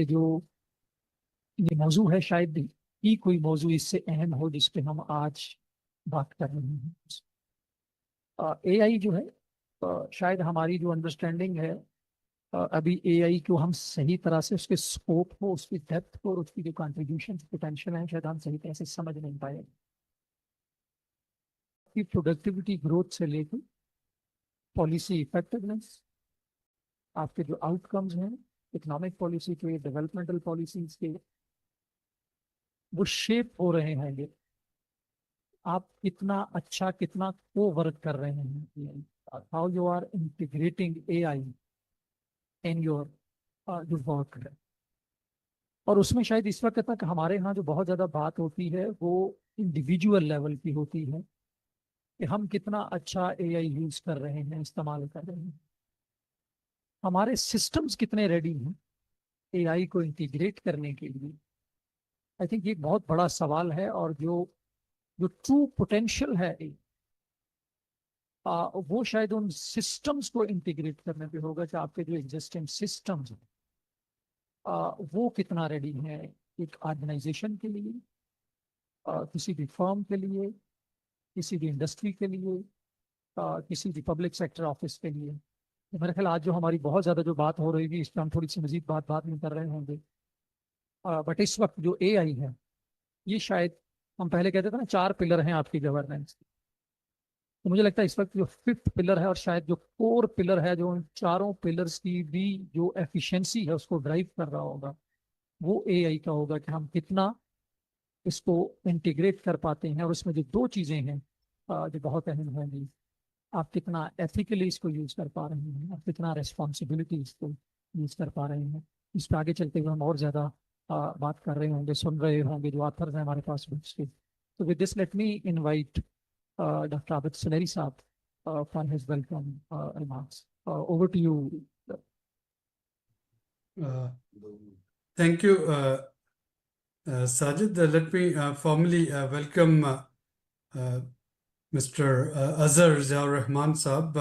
जो ये मौजू है शायद ही कोई मौजू इससे अहम हो जिस पे हम आज बात कर रहे हैं। एआई जो है शायद हमारी जो अंडरस्टैंडिंग है अभी एआई को हम सही तरह से उसके स्कोप को, उसकी डेप्थ को और उसकी जो कंट्रीब्यूशन पोटेंशियल है शायद हम सही तरह से समझ नहीं पाए। कि प्रोडक्टिविटी ग्रोथ से लेकर पॉलिसी इफेक्टिवनेस, आपके जो आउटकम्स हैं इकोनॉमिक पॉलिसी के, डेवलपमेंटल पॉलिसीज के, वो शेप हो रहे हैं। ये आप कितना अच्छा, कितना को वर्क कर रहे हैं, how you are integrating AI in your जो वर्क है। और उसमें शायद इस वक्त तक हमारे यहाँ जो बहुत ज्यादा बात होती है वो इंडिविजुअल लेवल की होती है कि हम कितना अच्छा एआई यूज कर रहे हैं, इस्तेमाल कर रहे हैं। हमारे सिस्टम्स कितने रेडी हैं एआई को इंटीग्रेट करने के लिए। आई थिंक ये एक बहुत बड़ा सवाल है। और जो जो ट्रू पोटेंशियल है वो शायद उन सिस्टम्स को इंटीग्रेट करने पे होगा कि आपके जो एग्जिस्टिंग सिस्टम्स हैं वो कितना रेडी है एक ऑर्गेनाइजेशन के लिए, किसी भी फर्म के लिए, किसी भी इंडस्ट्री के लिए, किसी भी पब्लिक सेक्टर ऑफिस के लिए। तो मेरे ख्याल आज जो हमारी बहुत ज्यादा जो बात हो रही है इस पर हम थोड़ी सी मजीद बात नहीं कर रहे होंगे। बट इस वक्त जो एआई है ये शायद, हम पहले कहते थे ना 4 पिलर हैं आपकी गवर्नेंस, तो मुझे लगता है इस वक्त जो 5th पिलर है और शायद जो कोर पिलर है जो उन चारों पिलर्स की भी जो एफिशिएंसी है उसको ड्राइव कर रहा होगा वो एआई का होगा कि हम कितना इसको इंटीग्रेट कर पाते हैं। और उसमें जो 2 चीजें हैं जो बहुत अहम होंगी, आप कितना एथिकली इसको यूज कर पा रहे हैं, आप कितना रेस्पॉन्सिबिलिटी इसको यूज कर पा रहे हैं। इस पर आगे चलते हुए हम और ज्यादा बात कर रहे होंगे, सुन रहे होंगे जो ऑथर्स हैं हमारे पास बुक्स के। तो with this let me invite Dr. Abid Suleri Saab for his welcome remarks. Over to you. Thank you, Sajid. Let me formally welcome Mr. Azhar Ziaur Rahman Saab,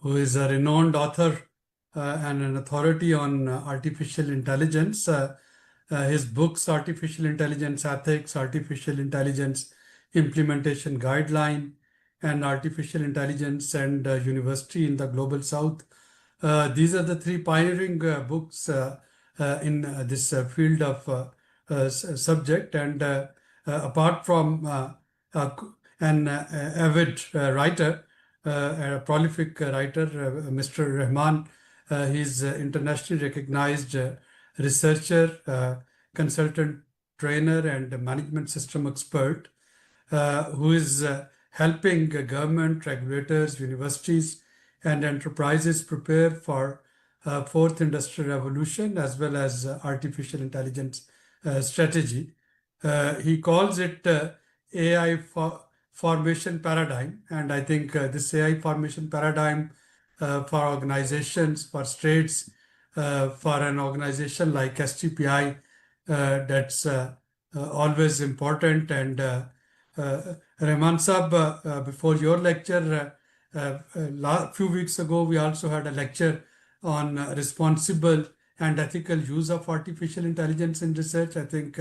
who is a renowned author and an authority on artificial intelligence. His books, Artificial Intelligence Ethics, Artificial Intelligence Implementation Guideline, and Artificial Intelligence and University in the Global South. These are the 3 pioneering books in this field of subject. And apart from an avid writer, a prolific writer, Mr. Rahman, he is internationally recognized researcher, consultant, trainer, and management system expert, who is helping government, regulators, universities, and enterprises prepare for 4th industrial revolution as well as artificial intelligence strategy. He calls it AI formation paradigm, and I think this AI formation paradigm for organizations, for states, for an organization like STPI, that's always important. And Rahman Saab, before your lecture, few weeks ago, we also had a lecture on responsible and ethical use of artificial intelligence in research. I think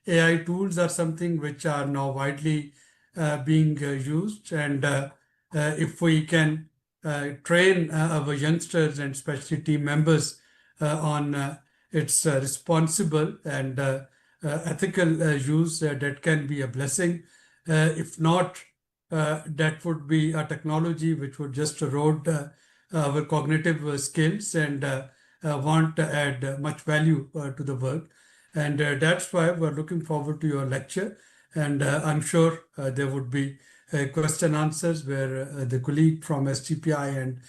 AI tools are something which are now widely being used. And if we can train our youngsters and especially team members on its responsible and ethical use, that can be a blessing. If not, that would be a technology which would just erode our cognitive skills and won't add much value to the work. And that's why we're looking forward to your lecture. And I'm sure there would be question answers where the colleague from STPI and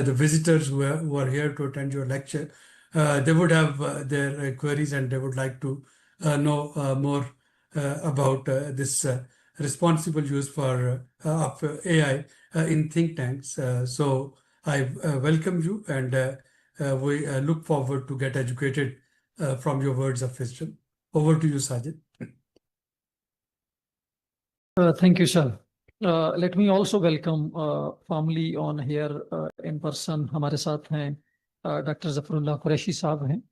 the visitors who are here to attend your lecture, they would have their queries and they would like to know more about this responsible use for of AI in think tanks. So I welcome you, and we look forward to get educated from your words of wisdom. Over to you, Sajid. Thank you, sir. Let me also welcome formally on here in person हमारे साथ हैं doctor Zafrullah Qureshi साहब हैं,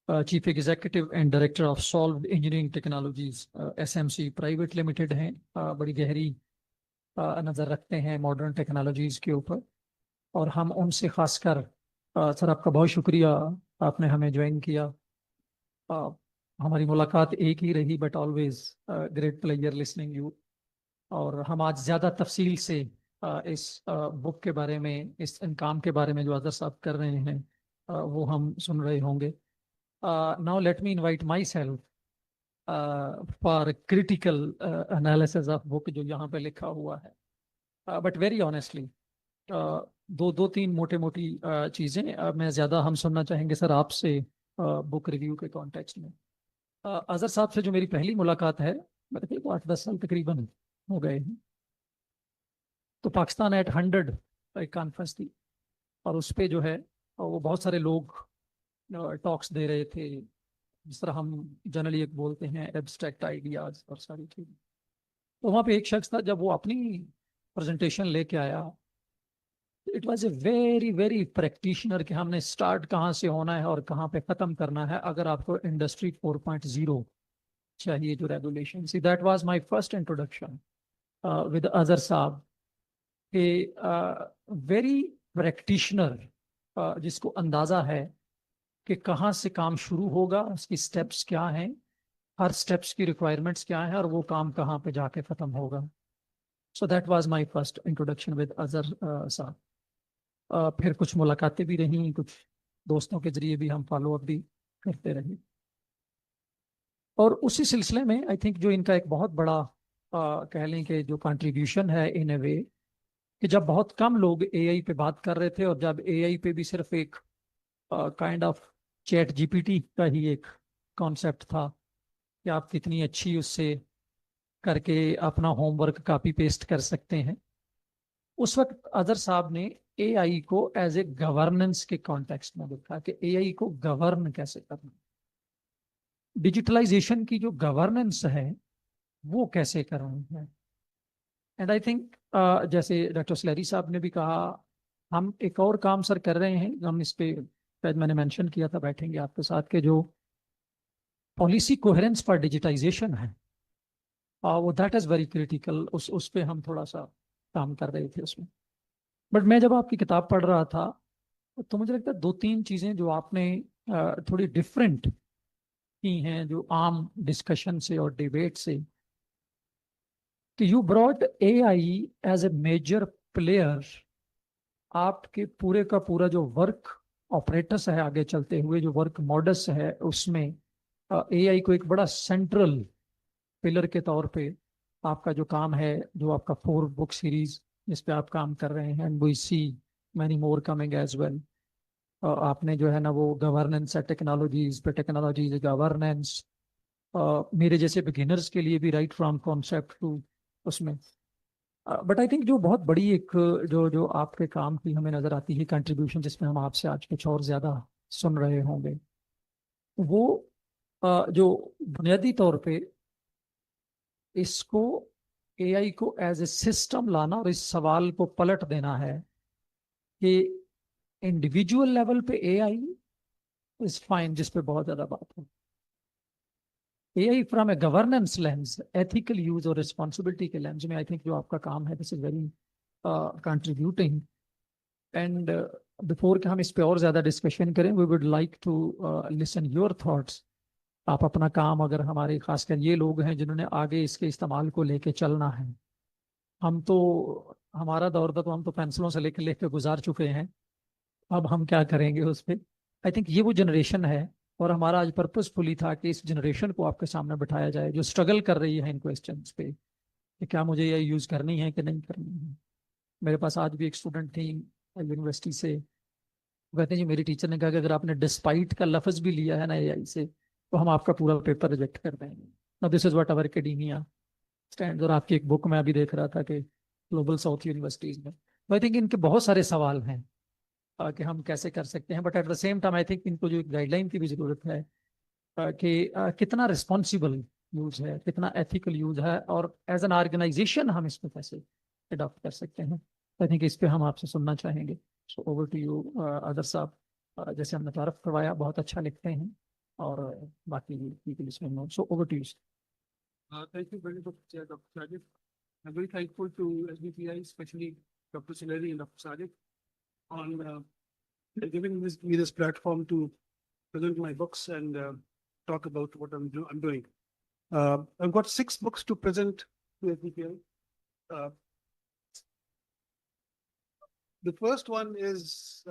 chief executive and director of solved engineering technologies SMC private limited हैं। बड़ी गहरी नज़र रखते हैं मॉडर्न टेक्नोलॉजीज के ऊपर, और हम उनसे खासकर सर आपका बहुत शुक्रिया, आपने हमें ज्वाइन किया। हमारी मुलाकात एक ही रही, but always great pleasure listening you. और हम आज ज़्यादा तफसील से इस बुक के बारे में, इस इन काम के बारे में जो अज़हर साहब कर रहे हैं वो हम सुन रहे होंगे। Now let me invite my self for critical analysis of book जो यहाँ पे लिखा हुआ है। बट वेरी ऑनेस्टली दो तीन मोटे मोटी चीज़ें मैं ज़्यादा हम सुनना चाहेंगे सर आपसे बुक रिव्यू के कॉन्टेक्स्ट में। अज़हर साहब से जो मेरी पहली मुलाकात है, मेरे को 8-10 साल तकरीबन हो गए हैं। तो पाकिस्तान एट 100 एक कॉन्फ्रेंस थी, और उस पे जो है वो बहुत सारे लोग टॉक्स दे रहे थे, जिस तरह हम जनरली एक बोलते हैं एब्स्ट्रैक्ट आइडियाज और सारी चीज़ें। तो वहाँ पे एक शख्स था, जब वो अपनी प्रेजेंटेशन लेके आया, it was a very very practitioner कि हमने स्टार्ट कहाँ से होना है और कहाँ पे ख़त्म करना है अगर आपको इंडस्ट्री 4.0 चाहिए जो regulation. See that was my first introduction with Azhar साहब, वेरी प्रैक्टिशनर जिसको अंदाज़ा है कि कहाँ से काम शुरू होगा, उसकी स्टेप्स क्या हैं, हर स्टेप्स की रिक्वायरमेंट्स क्या हैं, और वो काम कहाँ पे जाके ख़त्म होगा। So that was my first introduction with Azhar साहब। फिर कुछ मुलाकातें भी रहीं, कुछ दोस्तों के जरिए भी हम फॉलो अप भी करते रहे, और उसी सिलसिले में आई थिंक जो इनका एक बहुत बड़ा कह लें कि जो कंट्रीब्यूशन है इन ए वे, कि जब बहुत कम लोग AI पे बात कर रहे थे, और जब AI पे भी सिर्फ एक काइंड ऑफ चैट GPT का ही एक कॉन्सेप्ट था कि आप कितनी अच्छी उससे करके अपना होमवर्क कॉपी पेस्ट कर सकते हैं, उस वक्त अज़हर साहब ने AI को एज ए गवर्नेंस के कॉन्टेक्स्ट में देखा कि AI को गवर्न कैसे करना, डिजिटलाइजेशन की जो गवर्नेंस है वो कैसे करनी है। एंड आई थिंक जैसे डॉक्टर स्लैरी साहब ने भी कहा, हम एक और काम सर कर रहे हैं, हम इस पे शायद मैंने मेंशन किया था, बैठेंगे आपके साथ, के जो पॉलिसी कोहेरेंस पर डिजिटाइजेशन है वो दैट इज़ वेरी क्रिटिकल, उस पे हम थोड़ा सा काम कर रहे थे उसमें। बट मैं जब आपकी किताब पढ़ रहा था, तो मुझे लगता है दो तीन चीज़ें जो आपने थोड़ी डिफरेंट की हैं जो आम डिस्कशन से और डिबेट से, कि you brought AI as a major player. आपके पूरे का पूरा जो वर्क ऑपरेटस है आगे चलते हुए, जो वर्क मॉडस है, उसमें AI को एक बड़ा सेंट्रल पिलर के तौर पे आपका जो काम है, जो आपका 4 बुक सीरीज जिस पे आप काम कर रहे हैं, and we see many more coming as well. आपने जो है ना वो गवर्नेंस है टेक्नोलॉजीज पे, टेक्नोलॉजीज गवर्नेंस, मेरे जैसे बिगिनर्स के लिए भी राइट फ्रॉम कॉन्सेप्ट टू उसमें। बट आई थिंक जो बहुत बड़ी एक जो जो आपके काम की हमें नजर आती है कंट्रीब्यूशन, जिसमें हम आपसे आज कुछ और ज्यादा सुन रहे होंगे, वो जो बुनियादी तौर पे इसको AI को एज ए सिस्टम लाना और इस सवाल को पलट देना है कि इंडिविजुअल लेवल पे AI इज फाइन, जिस पे बहुत ज्यादा बात है, AI from a governance lens, ethical use और रिस्पॉन्सिबिलिटी के लेंस में आई थिंक जो आपका काम है this is very contributing. And before कि हम इस पे और ज्यादा डिस्कशन करें, we would like to listen your thoughts. आप अपना काम, अगर हमारे खासकर ये लोग हैं जिन्होंने आगे इसके इस्तेमाल को लेके चलना है, हम तो हमारा दौर था तो हम तो पेंसिलों से लेके लेके गुजार चुके हैं, अब हम क्या करेंगे उस पर। आई थिंक ये वो जनरेशन है, और हमारा आज पर्पसफुली था कि इस जनरेशन को आपके सामने बिठाया जाए जो स्ट्रगल कर रही है इन क्वेश्चंस पे, कि क्या मुझे ये यूज करनी है कि नहीं करनी है। मेरे पास आज भी एक स्टूडेंट थी यूनिवर्सिटी से, वो कहते हैं जी मेरी टीचर ने कहा कि अगर आपने डिस्पाइट का लफ्ज भी लिया है ना AI से, तो हम आपका पूरा पेपर रिजेक्ट कर देंगे। ना this is what our academia stand. और आपकी एक बुक में अभी देख रहा था कि ग्लोबल साउथ यूनिवर्सिटीज में, तो आई थिंक इनके बहुत सारे सवाल हैं कि हम कैसे कर सकते हैं, but at the same time I think इनको जो गाइडलाइन की भी जरूरत है कि कितना रिस्पॉन्सिबल यूज है, कितना एथिकल यूज है, और एज एन ऑर्गेनाइजेशन हम इसको कैसे अडॉप्ट कर सकते हैं। आई थिंक इस पे हम आपसे सुनना चाहेंगे। So over to you Athar साहब। जैसे हमने तारफ करवाया, बहुत अच्छा लिखते हैं, और बाकी people इसमें know. So over to you. Thank you very much, Dr. Sajid. I'm very thankful to SBPI, especially Dr. Sileri and Dr. Sajid, on giving me this platform to present my books and talk about what I'm doing. I've got 6 books to present to SBPI. The first one is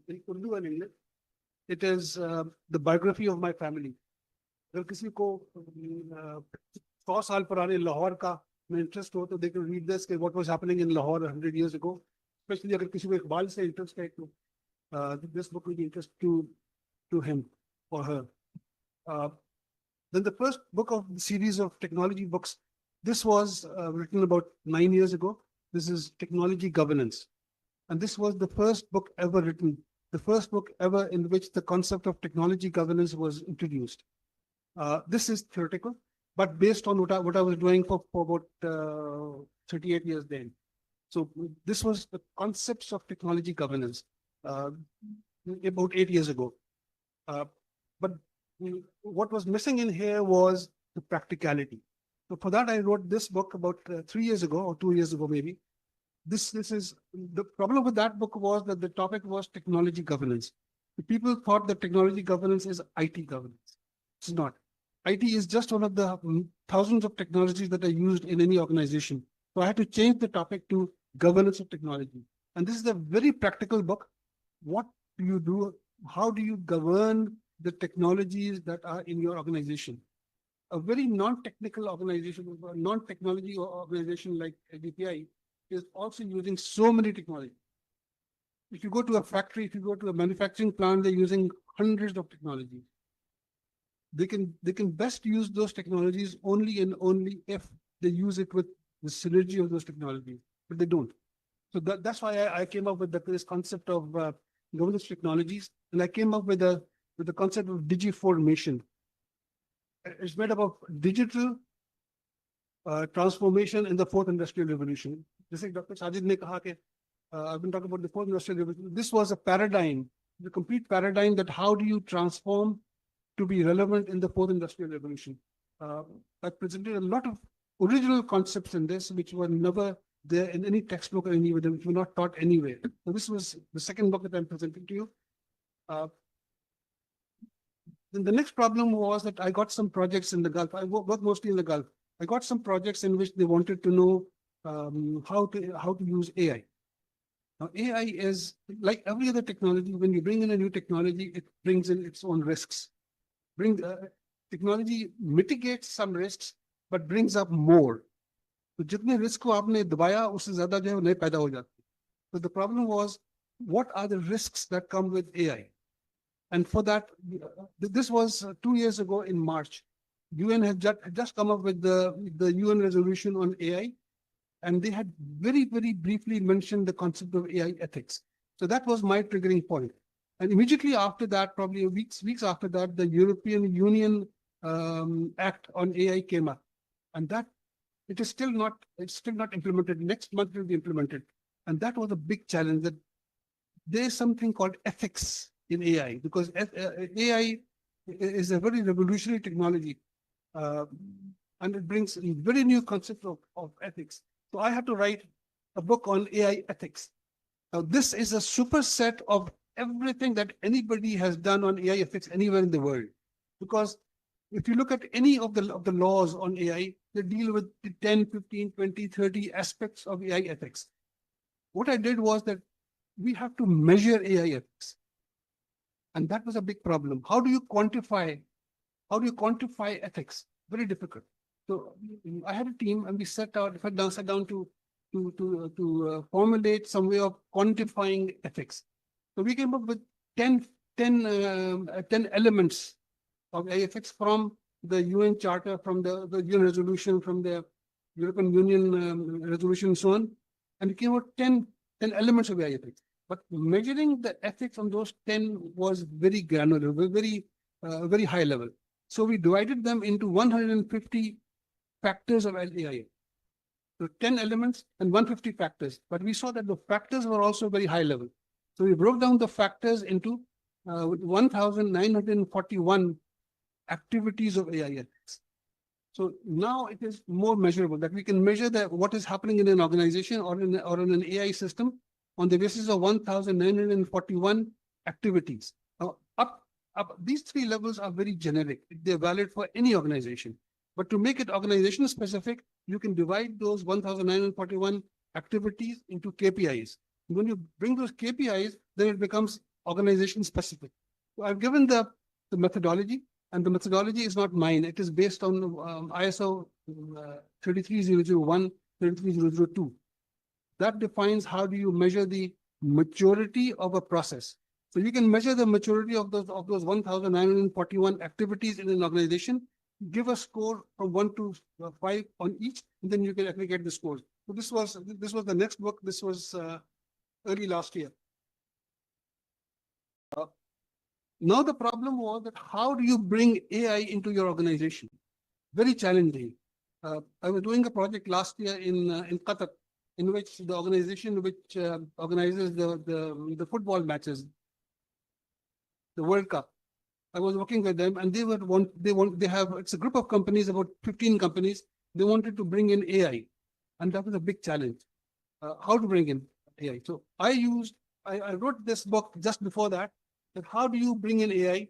in Urdu and English. It is the biography of my family. अगर किसी को 100 साल पुराने लाहौर का में interest हो तो they can read this, what was happening in Lahore 100 years ago. Especially अगर किसी को इकबाल से इंटरेस्ट है तो this book will be interesting to him or her. Then the first book of the series of technology books, this was written about 9 years ago. This is Technology Governance. And this was the first book ever written, the first book ever in which the concept of technology governance was introduced. This is theoretical, but based on what I was doing for about 38 years then. So this was the concepts of technology governance about 8 years ago. But what was missing in here was the practicality. So for that, I wrote this book about 3 years ago or 2 years ago, maybe. This is the problem with that book was that the topic was technology governance. The people thought that technology governance is IT governance. It's not. IT is just one of the thousands of technologies that are used in any organization. So I had to change the topic to governance of technology. And this is a very practical book. What do you do? How do you govern the technologies that are in your organization? A very non-technical organization, non-technology organization like DPI is also using so many technologies. If you go to a factory, if you go to a manufacturing plant, they're using hundreds of technologies. They can best use those technologies only and only if they use it with the synergy of those technologies, but they don't. So that's why I came up with this concept of governance technologies, and I came up with the concept of digiformation. It's made up of digital transformation in the 4th industrial revolution. Just like Dr. Sajid ne kaha ke, I've been talking about the 4th industrial revolution. This was a paradigm, the complete paradigm that how do you transform to be relevant in the 4th industrial revolution. I presented a lot of original concepts in this, which were never there in any textbook or anywhere, which were not taught anywhere. So this was the second book that I'm presenting to you. Then the next problem was that I got some projects in the Gulf. I work mostly in the Gulf. I got some projects in which they wanted to know how to use AI. Now, AI is like every other technology. When you bring in a new technology, it brings in its own risks. Technology mitigates some risks, but brings up more. So जितने risk को आपने दबाया, उससे ज़्यादा जो है नए पैदा हो जाते. So the problem was, what are the risks that come with AI? And for that, this was 2 years ago in March. UN had just come up with the UN resolution on AI, and they had very, very briefly mentioned the concept of AI ethics. So that was my triggering point. And immediately after that, probably weeks after that, the European Union Act on AI came up, and that it's still not implemented. Next month it will be implemented, and that was a big challenge. That there's something called ethics in AI, because AI is a very revolutionary technology, and it brings a very new concept of ethics. So I had to write a book on AI ethics. Now this is a superset of everything that anybody has done on AI ethics anywhere in the world, because if you look at any of the laws on AI, they deal with the 10, 15, 20, 30 aspects of AI ethics. What I did was that we have to measure AI ethics. And that was a big problem. How do you quantify ethics? Very difficult. So I had a team, and we sat down to formulate some way of quantifying ethics. So we came up with 10 elements of AI ethics from the UN Charter, from the UN resolution, from the European Union resolution, and so on. And it came out 10 elements of AI ethics. But measuring the ethics on those 10 was very granular, very high level. So we divided them into 150 factors of AI. So 10 elements and 150 factors. But we saw that the factors were also very high level. So we broke down the factors into with 1,941 activities of AI ethics. So now it is more measurable that we can measure that what is happening in an organization or in an AI system on the basis of 1,941 activities. Now, these three levels are very generic. They're valid for any organization. But to make it organization specific, you can divide those 1,941 activities into KPIs. When you bring those KPIs, then it becomes organization specific. So I've given the methodology, and the methodology is not mine. It is based on ISO 33001, 33002. That defines how do you measure the maturity of a process. So you can measure the maturity of those 1,941 activities in an organization, give a score from 1 to 5 on each, and then you can aggregate the scores. So this was the next book. This was early last year. Now the problem was that how do you bring AI into your organization? Very challenging. I was doing a project last year in Qatar, in which the organization which organizes the football matches, the World Cup. I was working with them, and they have it's a group of companies, about 15 companies. They wanted to bring in AI, and that was a big challenge. How to bring in AI? So I wrote this book just before that how do you bring in AI?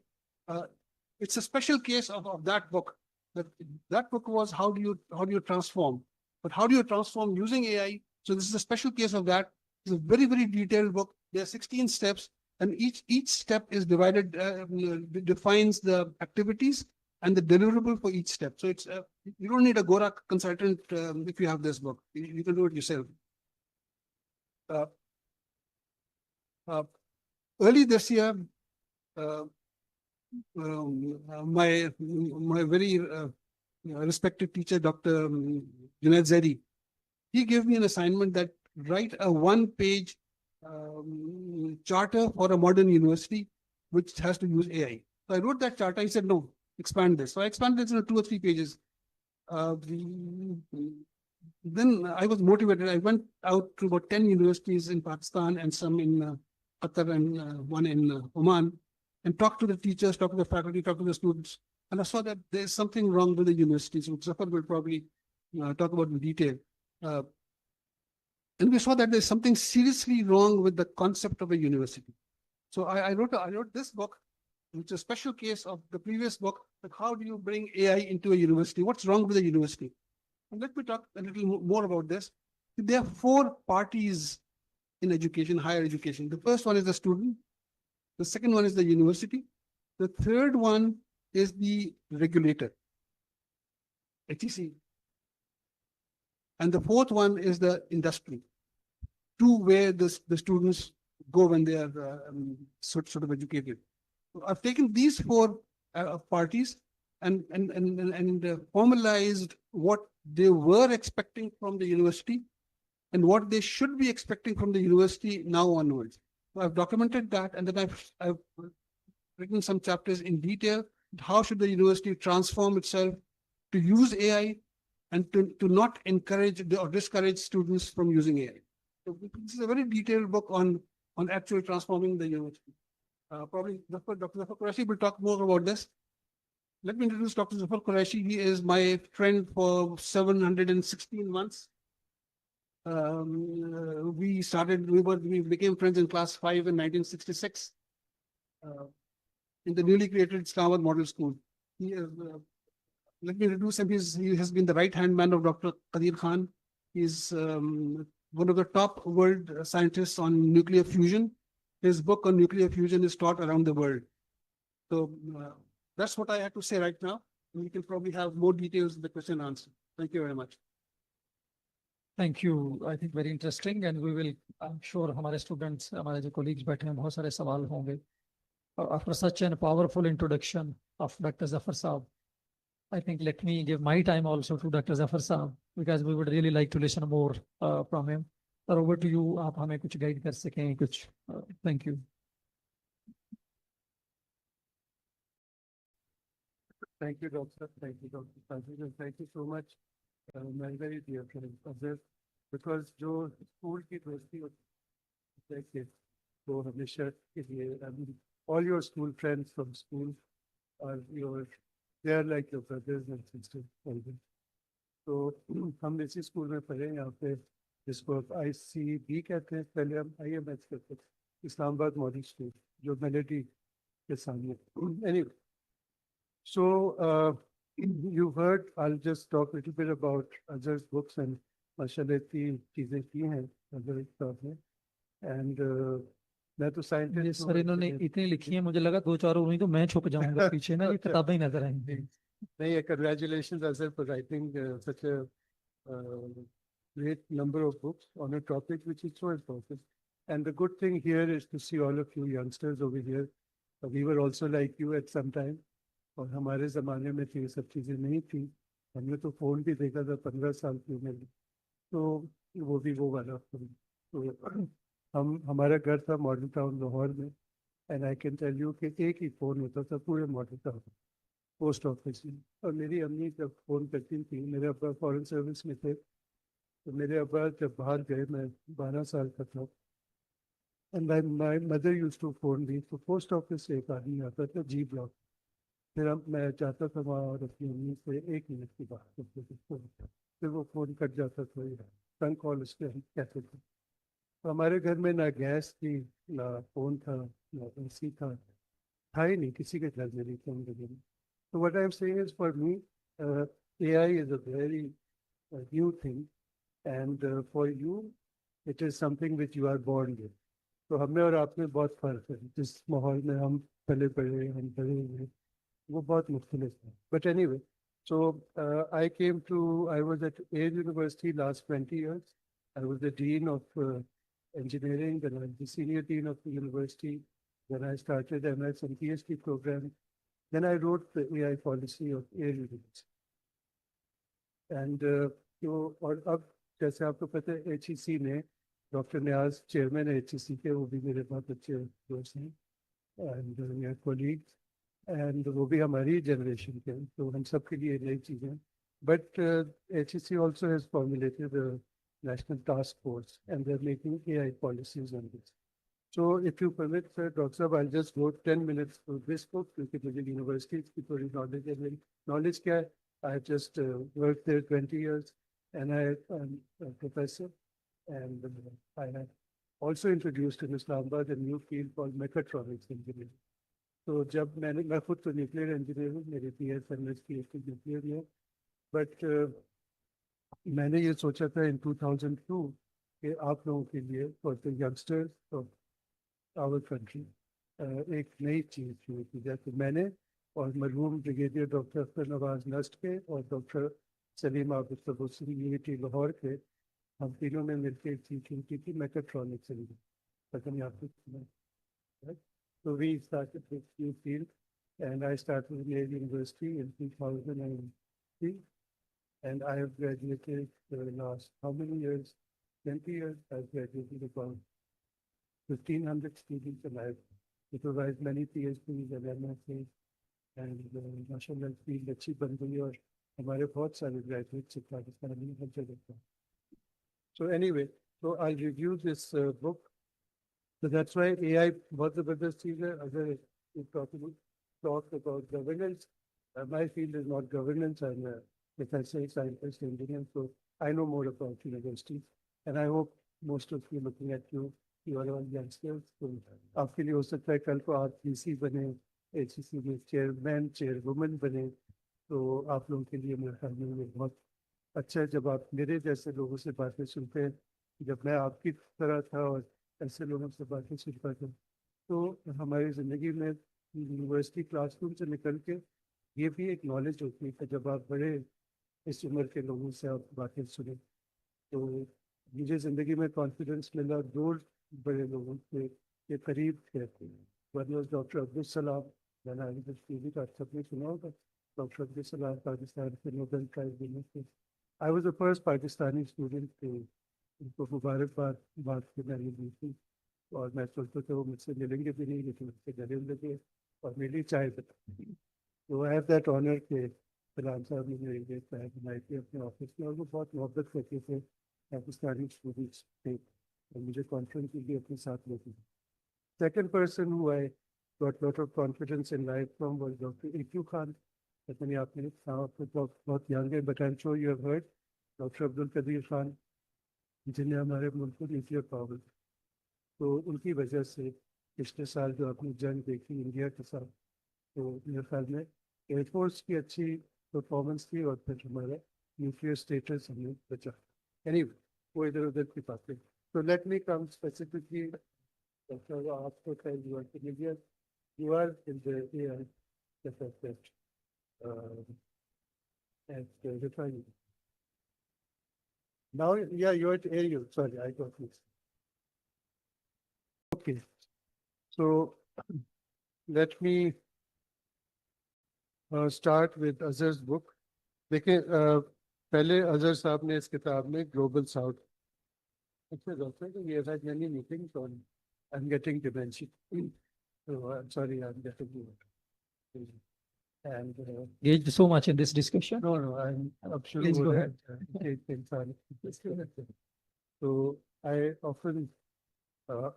It's a special case of that book. That book was how do you transform? But how do you transform using AI? So this is a special case of that. It's a very, very detailed book. There are 16 steps, and each step is divided, defines the activities and the deliverable for each step. So it's you don't need a Gora consultant if you have this book. You can do it yourself. Early this year, my very respected teacher, Dr. Junaid Zaidi, he gave me an assignment that write a one-page charter for a modern university which has to use AI. So I wrote that charter. He said, no, expand this. So I expanded it into 2 or 3 pages. Then I was motivated. I went out to about 10 universities in Pakistan and some in Qatar and one in Oman, and talked to the teachers, talked to the faculty, talked to the students. And I saw that there's something wrong with the universities, which Zafar will probably talk about in detail. And we saw that there's something seriously wrong with the concept of a university. So I wrote this book, which is a special case of the previous book, that how do you bring AI into a university? What's wrong with a university? And let me talk a little more about this. There are 4 parties in education, higher education. The first one is the student. The second one is the university. The third one is the regulator, HEC. And the fourth one is the industry, to where the students go when they are sort of educated. So I've taken these 4 parties and formalized what they were expecting from the university and what they should be expecting from the university now onwards. So I've documented that, and then I've written some chapters in detail. How should the university transform itself to use AI and to not encourage or discourage students from using AI? So this is a very detailed book on actually transforming the university. Probably Dr. Zafar Qureshi will talk more about this. Let me introduce Dr. Zafar Qureshi. He is my friend for 716 months. We became friends in class 5 in 1966 in the newly created Islamabad Model School. Let me introduce him. He has been the right-hand man of Dr. Qadir Khan. He's one of the top world scientists on nuclear fusion. His book on nuclear fusion is taught around the world. So that's what I have to say right now. We can probably have more details in the question and answer. Thank you very much. Thank you. I think very interesting, and we will, I'm sure हमारे students, हमारे जो colleagues बैठे हैं, बहुत सारे सवाल होंगे. After such a powerful introduction of Dr. Zafar Saab, I think let me give my time also to Dr. Zafar Saab, because we would really like to listen more from him. So over to you. आप हमें कुछ guide कर सकें कुछ. Thank you. Thank you, Doctor. Thank you, Dr. Fazil. Thank you so much, my very dear friend of this, because जो school की दोस्ती होती है तो हमेशा के लिए all your school friends from school are they are like your brothers and sisters. always. तो हम इसी स्कूल में पढ़े यहाँ पे, जिसको ICB कहते हैं, पहले हम IMS कहते थे, इस्लामाबाद मॉडल स्कूल, जो मेलेडी के सामने. Anyway, so you've heard, I'll just talk a little bit about Azhar's books and माशाल्लाह इतनी चीजें की हैं अजहर साहब ने. And मैं तो ये साइंटिस्ट सर इन्होंने इतनी लिखी है, मुझे लगा दो चार और हुई तो मैं छुप जाऊंगा पीछे ना, ये किताबें ही नजर आएंगी. नहीं, congratulations Azhar for writing such a great number of books on a topic which is so important. And the good thing here is to see all of you youngsters over here. We were also like you at some time. और हमारे ज़माने में तो ये सब चीज़ें नहीं थी. हमने तो फ़ोन भी देखा था 15 साल की उम्र में, तो वो भी वो वाला फोन. तो हमारा घर था मॉडल टाउन लाहौर में. And I can tell you कि एक ही फ़ोन होता था पूरे मॉडल टाउन पोस्ट ऑफिस में. और मेरी अम्मी जब फ़ोन करती थी, मेरे अब्बा फॉरेन सर्विस में थे, तो मेरे अब्बा जब बाहर गए, मैं 12 साल का था, and my mother use to phone me, तो पोस्ट ऑफिस से एक आदमी आता था जी ब्लॉक. फिर मैं जाता था वहाँ और अपनी अम्मी से 1 मिनट की बात करते थे फोन पर. फिर वो फ़ोन कट जाता था, टंग कॉल उसके हम कहते थे. तो हमारे घर में ना गैस थी, ना फ़ोन था, ना AC था ही नहीं, किसी के घर में नहीं था उन लोगों में. So what I'm saying is, for me, AI is a very new thing, and for you, it is something which you are born with. तो हमें और आप में बहुत फर्क है. जिस माहौल में हम पले पड़े, हम बड़े हुए, वो बहुत मुख्तलिफ है. But anyway, so I was at Yale University last 20 years. I was the dean of engineering, then I was the senior dean of the university. Then I started MS and PhD program. Then I wrote the AI policy of Yale University. And तो और अब जैसे आपको पता है HEC ने doctor न्याज chairman है HEC के, वो भी मेरे बहुत अच्छे दोस्त हैं एंड मेरे कोलीग्स, एंड वो भी हमारी जनरेशन के, तो हम सब के लिए नई चीज़ें. But HEC also has formulated a national task force and they're making AI policies on this. So if you permit, sir, Dr. Saab, I'll just go 10 minutes through this book, क्योंकि मुझे यूनिवर्सिटी की थोड़ी knowledge है. Knowledge क्या है? I have just worked there 20 years and I am a professor, and I have also introduced in Islamabad a new field called mechatronics engineering. तो जब मैं खुद तो न्यूक्लियर इंजीनियर हूँ, मेरी PhD न्यूक्लियर में, बट मैंने ये सोचा था in 2002 कि आप लोगों के लिए, for the youngsters of our country, एक नई चीज़ शुरू की जाए. तो मैंने और मरहूम ब्रिगेडियर डॉक्टर अख्तर नवाज नस्ट के और डॉक्टर सलीम आबिद तबस्सुम यूनिटी लाहौर के, हम तीनों ने मिलकर एक चीज़ शुरू की थी, मैकेट्रॉनिक्स इंजीनियरिंग. पता नहीं आपको सुना है? Right? So we started this new field, and I started in Yale University in 2003, and I have graduated the last how many years? 20 years. I've graduated about 1,500 students, and I've supervised many PhDs and MSc, and माशाल्लाह field अच्छी बन गई और हमारे बहुत सारे graduates Pakistan में हर जगह पर. So anyway, so I'll review this book. So that's why AI बहुत ज़बरदस्त चीज़ है. अगर you talk about governance, my field is not governance. I'm a professor, scientist, engineer, so I know more about universities, and I hope most of you looking at you are all youngsters. So आपके लिए हो सकता है कल को आप VC बने, HEC में चेयरमैन चेयरवुमन बने, तो आप लोगों के लिए मेरे ख्याल में ये बहुत अच्छा है जब आप मेरे जैसे लोगों से बातें सुनते हैं. जब मैं आपकी तरह था और ऐसे लोगों से बातें सुनता था, तो हमारी ज़िंदगी में यूनिवर्सिटी क्लासरूम से निकल के ये भी एक नॉलेज होती है कि जब आप बड़े इस उम्र के लोगों से आप बातें सुने. तो मुझे ज़िंदगी में कॉन्फिडेंस मिला दो बड़े लोगों के करीब थे. One was doctor Abdul Salam, का सबने सुना होगा. डॉक्टर अब्दुल सलाम पाकिस्तान के नोबेल प्राइज विनर थे. I was the first Pakistani student to उनको मुबारकबाद बात के मैंने दी थी, और मैं सोचता था वो मुझसे मिलेंगे भी नहीं, लेकिन मुझसे गले लगे और मेरी चाय बताई. तो आई हैव दैट ऑनर के सलाम साहब ने मेरे लिए चाय बनाई थी अपने ऑफिस में, और वो बहुत मोहब्बत करते थे पाकिस्तानी स्टूडेंट्स थे, और मुझे कॉन्फ्रेंस के लिए अपने साथ लेते थे. Second person who I got a lot of confidence in life from was Dr. A.Q. Khan. पता नहीं आपने बहुत young है, but I'm sure you have heard Dr. Abdul Qadir Khan, जिन्हें हमारे मुल्क को न्यूक्लियर पावर, तो उनकी वजह से पिछले साल जो आपने जंग देखी इंडिया के साथ, तो मेरे ख्याल में एयरफोर्स की अच्छी परफॉर्मेंस थी और फिर हमारा न्यूक्लियर स्टेटस हमें बचा. एनीवे, वो इधर उधर की बातें. तो लेट मी कम स्पेसिफिकली. आपको you are familiar, you are in the AI at refining. Now, yeah, you're at AU. Sorry, I got this. Okay, so let me start with Azhar's book. देखिए, पहले अजहर साहब ने इस किताब में global south. अच्छा doctor, we have had many meetings on. I'm getting dementia. So I'm sorry, I'm getting it. And Engaged so much in this discussion. no, I'm sure. Please go ahead. So I often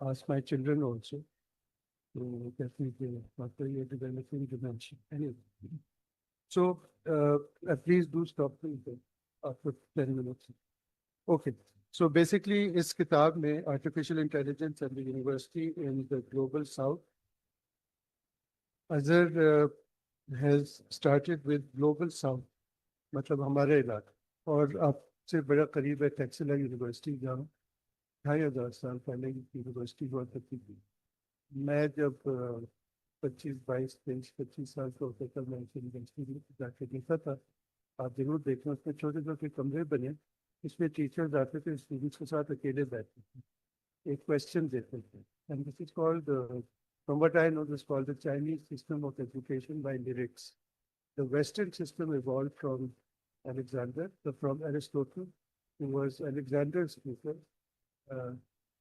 ask my children also to definitely after you're developing dementia. Anyway, so please do stop after 10 minutes. Okay. So basically, इस किताब में artificial intelligence and the university in the global south, Azhar has started with global south, मतलब हमारे इलाका, और आपसे बड़ा करीब है टेक्सला यूनिवर्सिटी, जहाँ 2500 साल पहले यूनिवर्सिटी हुआ करती थी. मैं जब 25 साल का होता था, मैं यूनिवर्सिटी जाके देखा था. आप जरूर देखना, उसमें छोटे छोटे कमरे बने, इसमें टीचर्स आते थे, स्टूडेंट्स के साथ अकेले बैठते थे, एक क्वेश्चन देते थे. And this is called, from what I know, this is called the Chinese system of education by lyrics. The Western system evolved from Alexander, from Aristotle, who was Alexander's speaker.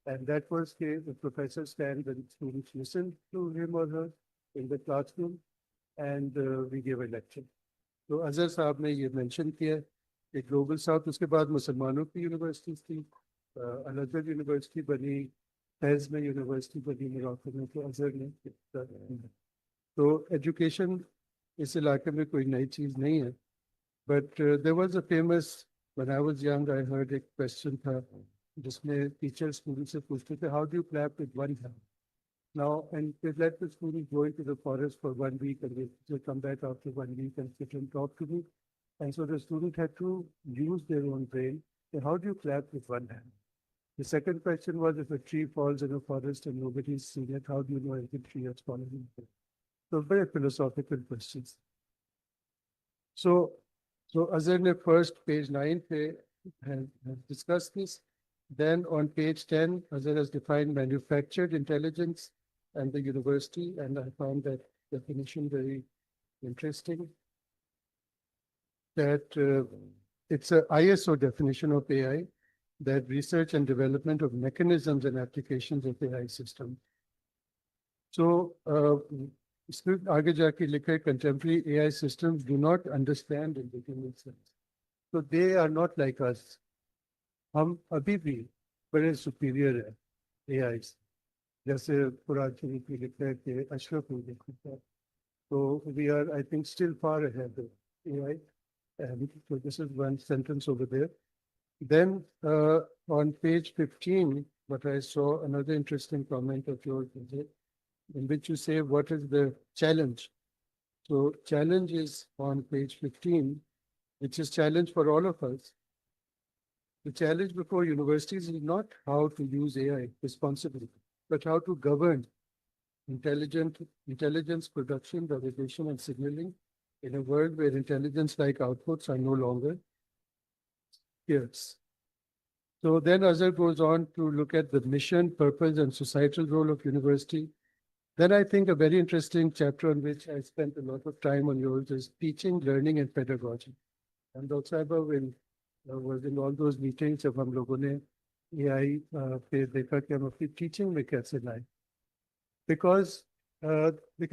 And that was the professor stand and students listen to him or her in the classroom, and we give a lecture. So Azhar साहब ने ये mention किया कि global south, उसके बाद मुसलमानों की universities थी, Al-Azhar university बनी, फैज में यूनिवर्सिटी बनी मोरक्को में, तो अजहर ने. तो एजुकेशन इस इलाके में कोई नई चीज़ नहीं है. But there was a famous, when I was young I heard, एक क्वेश्चन था जिसमें टीचर स्टूडेंट से पूछते थे, how do you clap with one hand. Now and they let the student go into the forest for 1 week and they come back after 1 week and sit and talk to me. And so the student had to use their own brain. So how do you clap with one hand? The second question was, if a tree falls in a forest and nobody's seen it, how do you know if the tree has fallen in it? So very philosophical questions. So Azhar ne first page 9 has discussed this. Then on page 10, Azhar has defined manufactured intelligence and the university, and I found that definition very interesting. That it's a ISO definition of AI, that research and development of mechanisms and applications of AI system. So, इसमें आगे जाके लिखा है, contemporary AI systems do not understand in the human sense. So they are not like us. हम अभी भी बड़े superior हैं AIs. जैसे कुरान शरीफ में लिखा है कि अशरफ में लिखा है. So we are, I think, still far ahead of AI. And so this is one sentence over there. Then on page 15, what I saw, another interesting comment of yours, in which you say, what is the challenge? So challenge is on page 15, which is challenge for all of us. The challenge before universities is not how to use AI responsibly, but how to govern intelligence production, validation, and signaling in a world where intelligence-like outputs are no longer scarce. So then Azhar goes on to look at the mission, purpose, and societal role of university. Then I think a very interesting chapter on which I spent a lot of time on yours is teaching, learning, and pedagogy. And Dr. Saiba was in all those meetings जब हम लोगों ने AI पे देखा कि हम अपनी teaching में कैसे लाएं. Because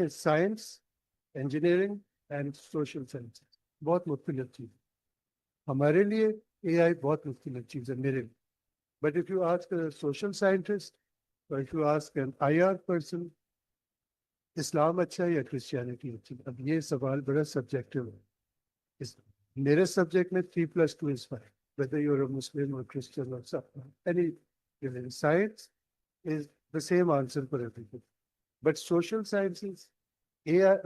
science, engineering, and social sciences बहुत मुख्तलिफ चीज़. हमारे लिए AI बहुत मुख्तलिफ चीज़ है मेरे लिए. But if you ask a social scientist, or if you ask an IR person, इस्लाम अच्छा है या क्रिश्चियनिटी अच्छी? अब ये सवाल बड़ा सब्जेक्टिव है। इस मेरे सब्जेक्ट में 3+2 is 5, whether you're a Muslim or Christian or something. Any religion. Science is the same answer for everything. But social sciences, AI,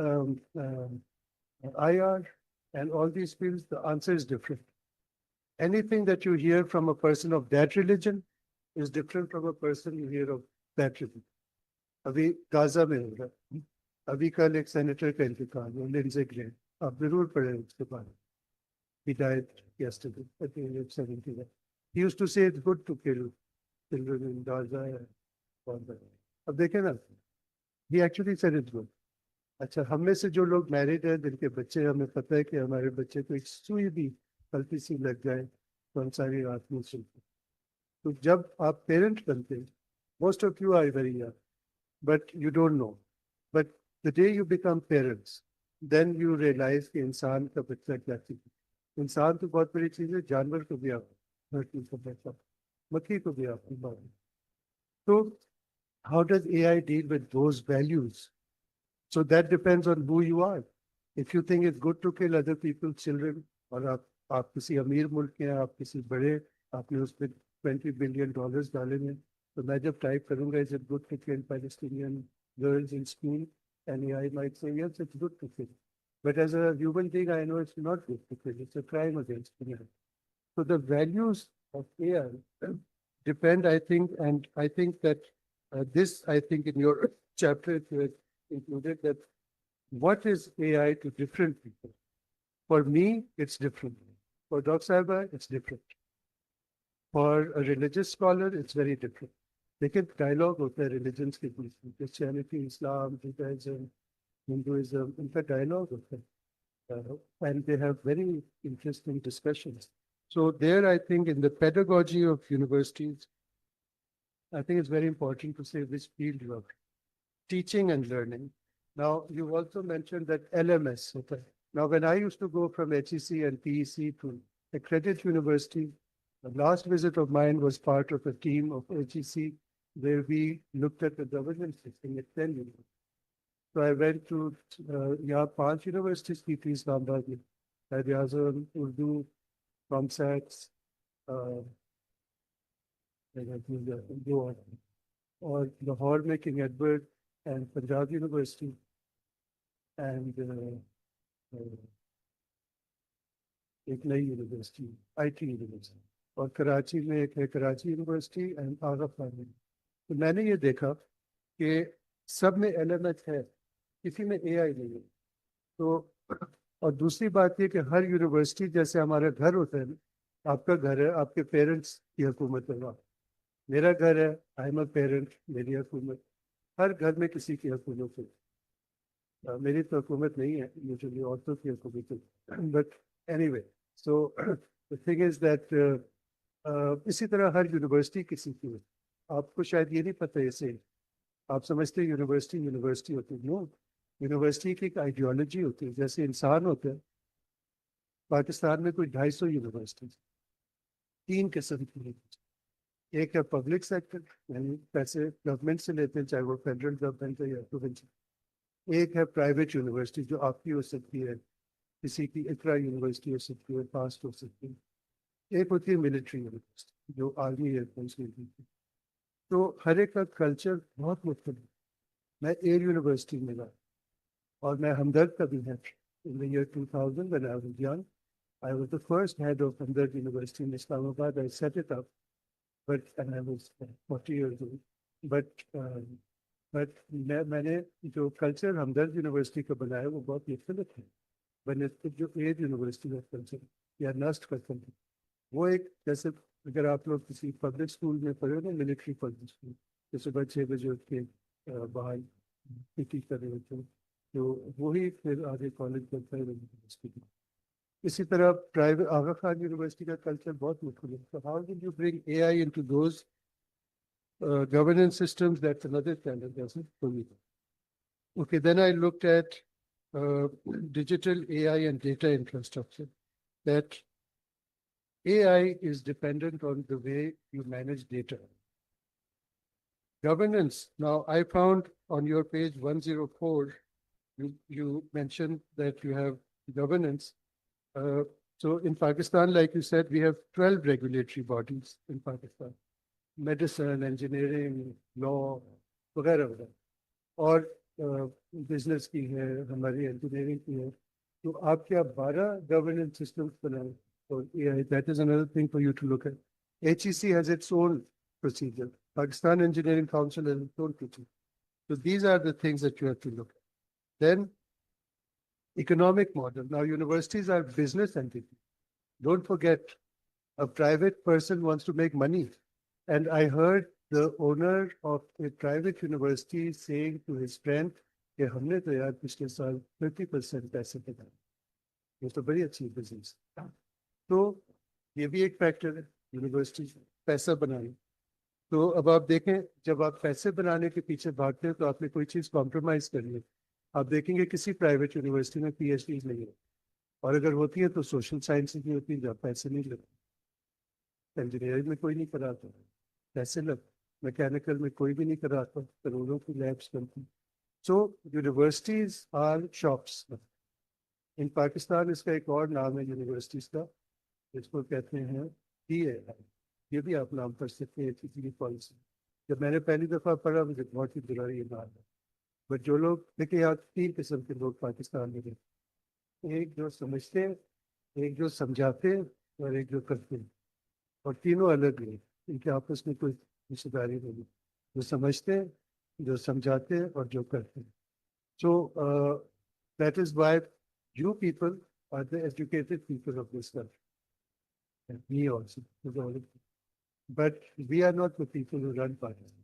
IR, and all these fields, the answer is different. Anything that you hear from a person of that religion is different from a person you hear of that religion. अभी Gaza में हो रहा है, अभी कल एक senator का इंतकाल हुआ, लिंडसे ग्रेहाम, आप जरूर पढ़े उसके बारे में. He died yesterday at the age of 71. He used to say it's good to kill children in Gaza and all that. अब देखें ना, he actually said it's good. अच्छा, हम में से जो लोग मैरिड हैं, जिनके बच्चे, हमें पता है कि हमारे बच्चे को एक सुई भी गलती से लग जाए तो हम सारी रात नहीं सुनते. तो जब आप पेरेंट बनते हैं, most of you are very young, but you don't know. But the day you become parents, then you realize कि इंसान का बच्चा क्या चीज़ है. इंसान तो बहुत बड़ी चीज़ है, जानवर को भी आप धरती को बैठा, मक्खी को भी आप मार. तो how does AI deal with those values? So that depends on who you are. If you think it's good to kill other people's children, और आप किसी अमीर मुल्क के हैं, आप किसी बड़े, आपने उस पर $20 billion डाले हैं, तो मैं जब टाइप करूंगा is it good to kill Palestinian girls in school, and AI might say yes, it's good to kill. But as a human being, I know it's not good to kill. It's a crime against humanity. So the values of AI depend, I think, and I think that this, I think in your chapter, you had included that what is AI to different people. For me, it's different. For Dr. Saiba, it's different. For a religious scholar, it's very different. लेकिन dialogue होता है religions के बीच में, Christianity, Islam, Judaism, Hinduism, इनका dialogue होता है, and they have very interesting discussions. So there, I think in the pedagogy of universities, I think it's very important to say which field you are. Teaching and learning. Now, you also mentioned that LMS. Okay. Now, when I used to go from HEC and PEC to accredited university, the last visit of mine was part of a team of HEC where we looked at the governance system at 10 universities. So I went to यहाँ 5 universities की थी इस्लामाबाद में, Quaid-e-Azam, Urdu, ComSats, और लाहौर में King Edward and Punjab University and एक नई university, IT university, और कराची में एक है कराची यूनिवर्सिटी एंड आगा खान. तो मैंने ये देखा कि सब में LMS है, किसी में AI नहीं है. तो और दूसरी बात ये कि हर यूनिवर्सिटी जैसे हमारा घर होता है ना, आपका घर है, आपके पेरेंट्स की हुकूमत है, मेरा घर है, आई एम अ पेरेंट, मेरी हुकूमत, हर घर में किसी की हुकूमत है. मेरी तो हुकूमत नहीं है, यूजुअली औरतों की हुकूमत है, but anyway. So the thing is that इसी तरह हर यूनिवर्सिटी किसी की है. आपको शायद ये नहीं पता, ऐसे आप समझते यूनिवर्सिटी यूनिवर्सिटी होती है. नो, यूनिवर्सिटी की एक आइडियोलॉजी होती है. जैसे इंसान होते हैं, पाकिस्तान में कोई 250 यूनिवर्सिटी, 3 किस्म की. एक है पब्लिक सेक्टर, यानी पैसे गवर्नमेंट से लेते हैं, चाहे वो फेडरल गवर्नमेंट है या प्रोविंशियल. एक है प्राइवेट यूनिवर्सिटी जो आपकी हो सकती है, किसी की इकरा यूनिवर्सिटी हो सकती है, पास हो सकती है. एक होती है मिलिट्री यूनिवर्सिटी जो आर्मी एयरफोर्स में होती है. तो हर एक का कल्चर बहुत मुख्तलिफ है. मैं एयर यूनिवर्सिटी में गया और मैं हमदर्द का भी है. In the year 2000, when I was young, I was the first head of Hamdard University in Islamabad. I set it up, and I was 40 years old. But मैंने जो कल्चर हमदर्द यूनिवर्सिटी का बनाया वो बहुत मुख्तलिफ है बनस्बत जो एयर यूनिवर्सिटी का कल्चर या नस्ट का कल्चर. वो एक, जैसे अगर आप लोग किसी पब्लिक स्कूल में पढ़े ना, मिलिट्री पब्लिक स्कूल, तो सुबह 6 बजे उठ के बाहर पीटी कर रहे होते हैं, तो वही फिर आगे कॉलेज करता है यूनिवर्सिटी. इसी तरह प्राइवेट आगा खान यूनिवर्सिटी का कल्चर बहुत मुख्तलिफ. So how did you bring AI into those governance systems? That's another challenge, doesn't it, for me? Okay, then I looked at digital AI and data infrastructure. That AI is dependent on the way you manage data. Governance. Now, I found on your page 104, you mentioned that you have governance. So in Pakistan, like you said, we have 12 regulatory bodies in Pakistan. Medicine, engineering, law, वगैरह वगैरह. और business की है, हमारी engineering की है. तो आप क्या 12 governance systems बनाए? और AI, that is another thing for you to look at. HEC has its own procedure. Pakistan Engineering Council has its own procedure. So these are the things that you have to look at. Then economic model. Now universities are business entities. Don't forget, a private person wants to make money. And I heard the owner of a private university saying to his friend, कि हमने तो यार पिछले साल 30% पैसे बनाए. ये तो बड़ी अच्छी बिजनेस. तो ये भी एक फैक्टर है, यूनिवर्सिटी पैसा बनाने. तो अब आप देखें, जब आप पैसे बनाने के पीछे भागते हैं तो आपने कोई चीज़ कॉम्प्रोमाइज करनी है. आप देखेंगे किसी प्राइवेट यूनिवर्सिटी में PhD नहीं है, और अगर होती है तो सोशल साइंस की होती है जहाँ पैसे नहीं लगते. इंजीनियरिंग में कोई नहीं कराता, पैसे लग. मैकेनिकल में कोई भी नहीं कराता, करोड़ों की लैब्स बनती. सो यूनिवर्सिटीज आर शॉप्स. इन पाकिस्तान इसका एक और नाम है यूनिवर्सिटीज का, जिसको कहते हैं DAI. ये भी आप नाम पढ़ सकते हैं की पॉलिसी. जब मैंने पहली दफ़ा पढ़ा मुझे बहुत ही बुरा ये नाम है. बट जो लोग देखिए, यहाँ 3 किस्म के लोग पाकिस्तान में हैं. एक जो समझते हैं, एक जो समझाते हैं, और एक जो करते हैं. और तीनों अलग हैं, इनके आपस में कोई रिश्तेदारी नहीं. जो समझते हैं, जो समझाते हैं, और जो करते हैं. So that is why you people are the educated people of this country. And me also. But we are not the people who run Pakistan.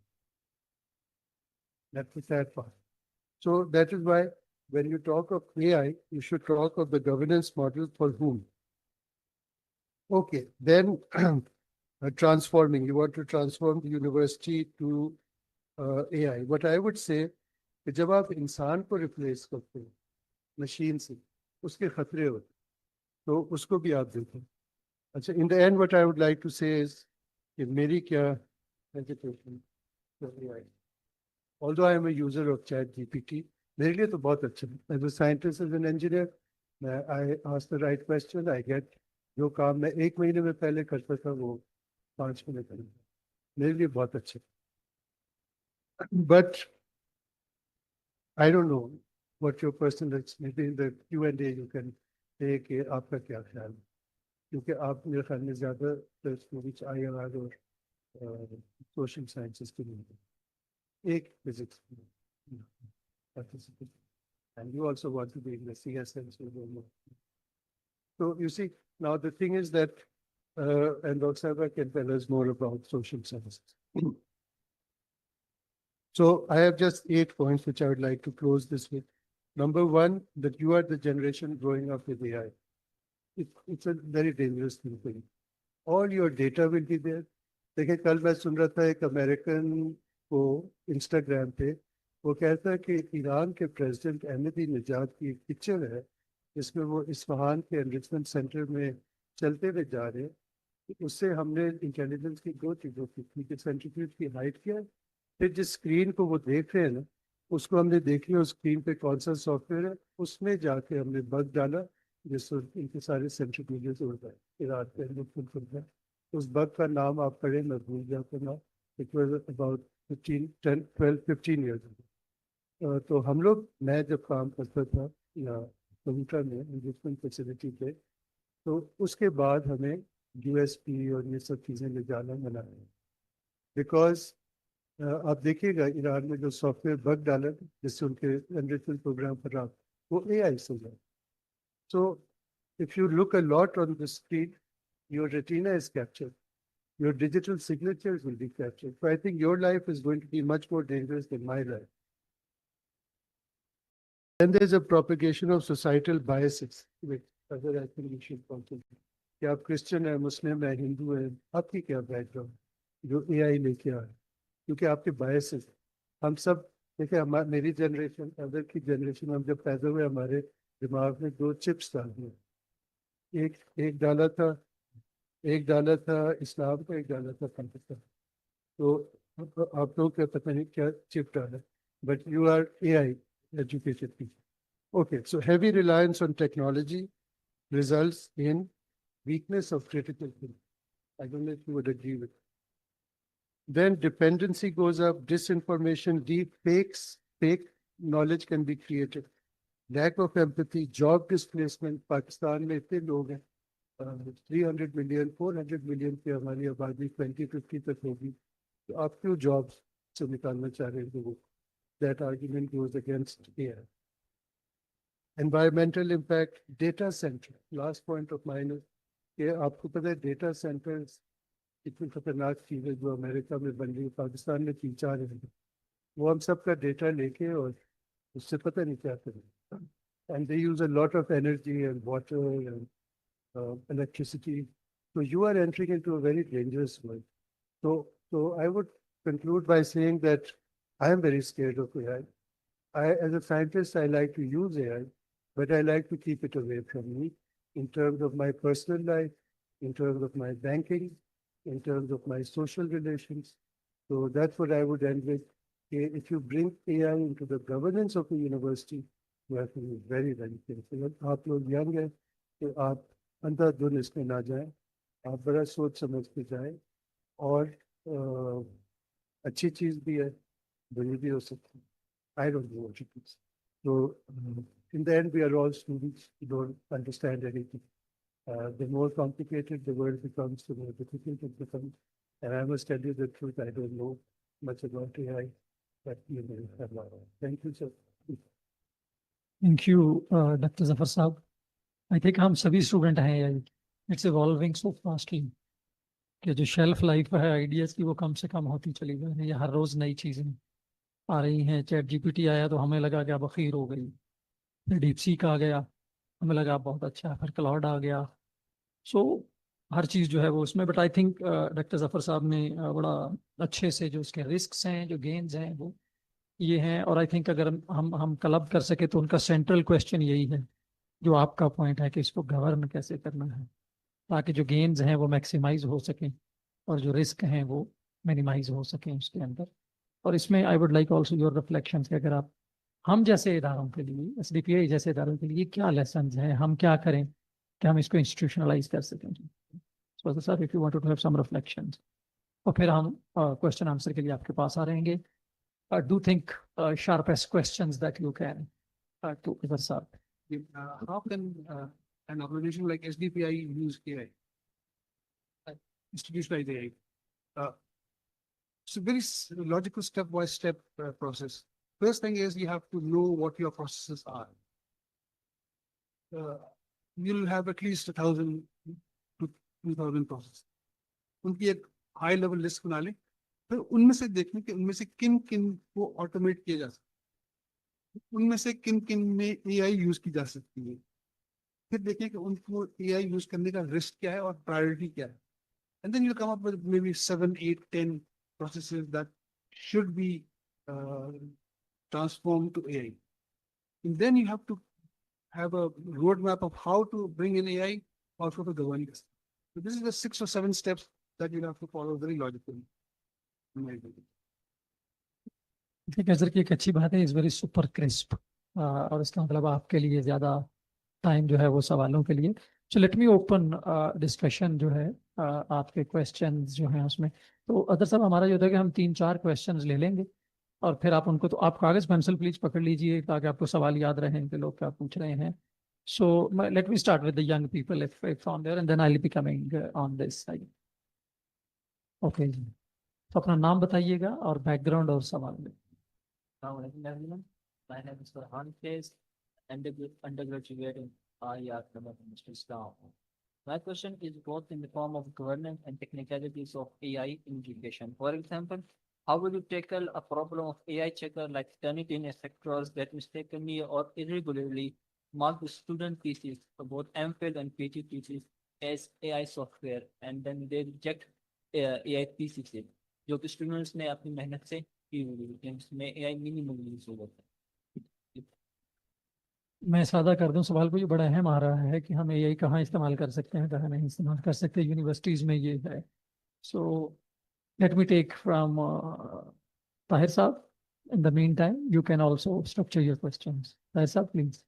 That's the sad part. So that is why when you talk of AI, you should talk of the governance model for whom. Okay, then transforming. You want to transform the university to AI. What I would say, कि जब आप इंसान को replace करते हैं machine से, उसके खतरे होते, तो उसको भी आप देखें. अच्छा, in the end what I would like to say is कि मेरी क्या hesitation for AI. Although I am a user of ChatGPT, मेरे लिए तो बहुत अच्छा है. As a scientist, as an engineer, I ask the right question, I get जो काम मैं 1 महीने में पहले करता था वो 5 मिनट में. मेरे लिए बहुत अच्छा. But I don't know what your personal experience, maybe in the Q&A you can say कि आपका क्या ख्याल है, क्योंकि आप मेरे ख्याल में ज़्यादा IR और सोशल साइंसेस के लिए एक physics participate, and you also want to be in the CSN. So you see, now the thing is that, and Roxana can tell us more about social sciences. So I have just 8 points which I would like to close this with. Number 1, that you are the generation growing up with AI. It's a very dangerous thing for you. All your data will be there. देखिए, कल मैं सुन रहा था एक American को Instagram पे, वो कहता है कि ईरान के प्रेसिडेंट अहमदीनेजाद की एक पिक्चर है जिसमें वो इस्फहान के एनरिचमेंट सेंटर में चलते हुए जा रहे हैं. उससे हमने इंटेलिजेंस की 2 चीज़ों की, कि सेंट्रीफ्यूज की हाइट क्या है, फिर जिस स्क्रीन को वो देख रहे हैं ना, उसको हमने देख लिया उस स्क्रीन पे कौन सा सॉफ्टवेयर है, उसमें जाके हमने बग डाला जिससे इनके सारे सेंट्रीफ्यूजेस उड़ गए, ईरान के एनरिचमेंट सेंटर. उस बग का नाम आप पढ़ें, मैं भूल जाता ना. It was about 15 years ago. तो हम लोग, मैं जब काम करता था या कंप्यूटर में एनरिचमेंट फैसिलिटी पे, तो उसके बाद हमें USB और ये सब चीज़ें ले जाना मना है. बिकॉज आप देखिएगा ईरान में जो सॉफ्टवेयर बग डाला जिससे उनके एनरिचमेंट प्रोग्राम खराब, वो AI से है. So if you look a lot on the screen, your retina is captured, your digital signatures will be captured. So I think your life is going to be much more dangerous than my life. Then there's a propagation of societal biases, which other I think we should concentrate. कि आप Christian है, मुस्लिम है, हिंदू है, आपकी क्या background जो AI लेके आ रहा है, क्योंकि आपके बायसेस. हम सब देखिए, हमारी मेरी जनरेशन, अदर की जनरेशन, हम जब पैदा हुए हमारे दिमाग में 2 चिप्स डाल दिए. एक डाला था इस्लाम का, एक डाला था पाकिस्तान. तो आप लोग का पता नहीं क्या चिप डाला, but you are AI educated people. Okay, so heavy reliance on technology results in weakness of critical thinking. I don't know if you would agree with. Then dependency goes up, disinformation, deep fakes, fake knowledge can be created. Lack of empathy, job displacement. Pakistan में इतने लोग हैं, 300 million, 400 million की हमारी आबादी 2050 तक होगी, तो आप क्यों जॉब्स से निकालना चाह रहे हैं लोगों? That argument goes against AI. Environmental impact, data center. Last point of mine is कि आपको पता है data centers इतनी खतरनाक चीज है जो अमेरिका में बन रही है, पाकिस्तान में 3-4 है, वो हम सबका डेटा लेके और उससे पता नहीं क्या करें. And they use a lot of energy and water and electricity. So you are entering into a very dangerous world. So I would conclude by saying that I am very scared of AI. As a scientist, I like to use AI, but I like to keep it away from me in terms of my personal life, in terms of my banking, in terms of my social relations. So that's what I would end with. If you bring AI into the governance of a university, you have to be very, very careful. आप लोग young हैं, तो आप अंधाधुन इसमें ना जाएं, आप बड़ा सोच समझ के जाएं, और अच्छी चीज भी है, बुरी भी हो सकती है. I don't know what it is. So in the end, we are all students who don't understand anything. The more complicated the world becomes, the more difficult it becomes. And I must tell you the truth, I don't know much about AI, but you may have a lot. Thank you, sir. Thank you, Dr. Zafar Saab. I think हम सभी student हैं AI. It's evolving so fastly कि जो shelf life है ideas की वो कम से कम होती चली जा रही है. हर रोज नई चीजें आ रही हैं. चैट जीपीटी आया तो हमें लगा कि अब अखीर हो गई. फिर डीपसीक आ गया, हमें लगा बहुत अच्छा है. फिर क्लाउड आ गया. सो हर चीज़ जो है वो उसमें. But I think doctor Zafar साहब ने बड़ा अच्छे से जो उसके रिस्क हैं, जो गेन्स हैं, वो ये हैं. और आई थिंक अगर हम क्लब कर सके तो उनका सेंट्रल क्वेश्चन यही है जो आपका पॉइंट है कि इसको गवर्न कैसे करना है ताकि जो गेन्स हैं वो मैक्सिमाइज हो सकें और जो रिस्क हैं वो मिनिमाइज हो सकें उसके अंदर. और इसमें I would like also your reflections कि अगर आप हम जैसे इदारों के लिए, एसडीपीआई जैसे इदारों के लिए क्या लेसन हैं, हम क्या करें कि हम इसको इंस्टीट्यूशनलाइज कर सकें. So sir if you want to have some reflections, और फिर हम क्वेश्चन आंसर के लिए आपके पास आ रहेंगे. Do think sharpest questions that you can to इधर sir. How can an organization like SDPI use AI? Institutionalize AI. It's a very logical step-by-step process. First thing is you have to know what your processes are. You'll have at least 1,000 to 2,000 processes. उनकी एक high level list बना लें, फिर उनमें से देखें कि उनमें से किन किन को ऑटोमेट किया जा सकता है, उनमें से किन किन में एआई यूज की जा सकती है. फिर देखें कि उनको एआई यूज करने का रिस्क क्या है और प्रायोरिटी क्या है. And then you come up with maybe 7, 8, 10 processes that should be transformed to AI. And then you have to have a roadmap of how to bring in AI also to governance. So this is the 6 or 7 steps that you have to follow very logically. ठीक है sir की एक अच्छी बात है, is very super crisp. और इसका मतलब आपके लिए ज़्यादा टाइम जो है वो सवालों के लिए. सो लेट मी ओपन डिस्कशन जो है आपके क्वेश्चंस जो हैं उसमें. तो अदर साहब हमारा जो होता है कि हम 3-4 क्वेश्चंस ले लेंगे और फिर आप उनको, तो आप कागज़ पेंसिल प्लीज पकड़ लीजिए ताकि आपको सवाल याद रहें कि लोग क्या पूछ रहे हैं. So let me start with the young people if on there and then I will be coming on this side. Okay जी, तो अपना नाम बताइएगा और बैकग्राउंड और सवाल. My name is Farhan Faiz, undergraduate in IR Ministry Islam. My question is both in the form of governance and technicalities of AI in education. For example, how will you tackle a problem of AI checker like Turnitin sectors that mistakenly or irregularly mark the student thesis, both MPhil and PhD thesis, as AI software, and then they reject AI thesis जो कि students ने अपनी मेहनत से की हुई है, जिसमें AI मिनिमम यूज होता है. मैं सादा कर दूं सवाल को, ये बड़ा अहम आ रहा है कि हम एआई कहाँ इस्तेमाल कर सकते हैं, कहाँ नहीं इस्तेमाल कर सकते. यूनिवर्सिटीज़ में ये है. सो Let me take from Tahir Saab. In the meantime, you can also structure your questions. Tahir Saab, please.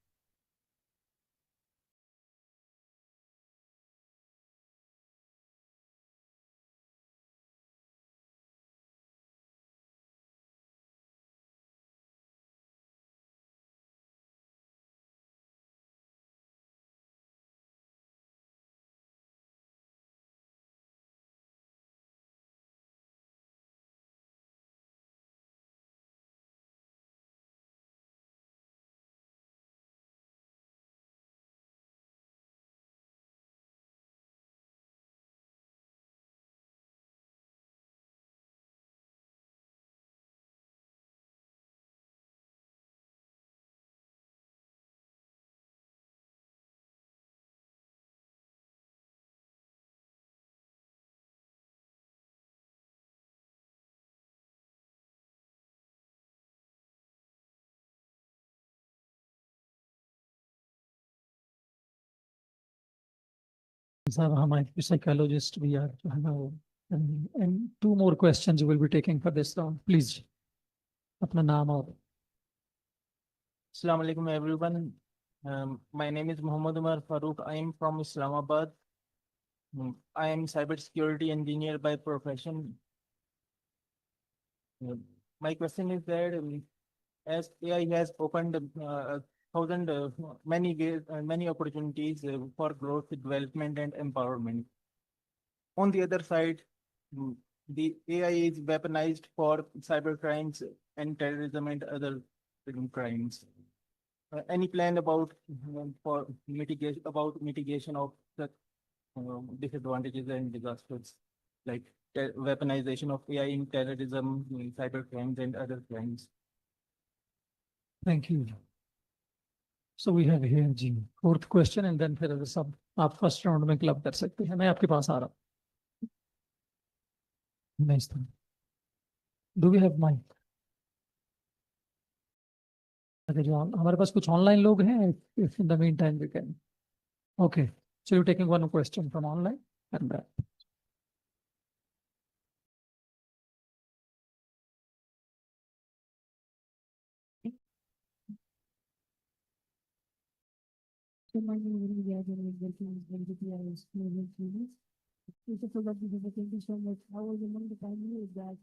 Sir, हमारे psychologist भी are जो है ना वो and two more questions you will be taking for this round. Please, अपना नाम और Assalamu alaikum everyone. My name is Muhammad Umar Farooq. I am from Islamabad. I am cybersecurity engineer by profession. My question is that as AI has opened many ways, many opportunities for growth, development, and empowerment. On the other side, the AI is weaponized for cyber crimes and terrorism and other crimes. Any plan about for mitigation of the disadvantages and disasters like weaponization of AI in terrorism, cyber crimes, and other crimes? thank you. So we have here ji fourth question and then फिर अगर सब आप first round में club कर सकते हैं. मैं आपके पास आ रहा हूँ. Nice thing. Do we have mic? अगर जो हमारे पास कुछ online लोग हैं, if in the meantime we can. Okay. So you're taking one question from online and So my name is Riyaz and I'm working with NDTI students. It's a product because I think so much. I was among the pioneers that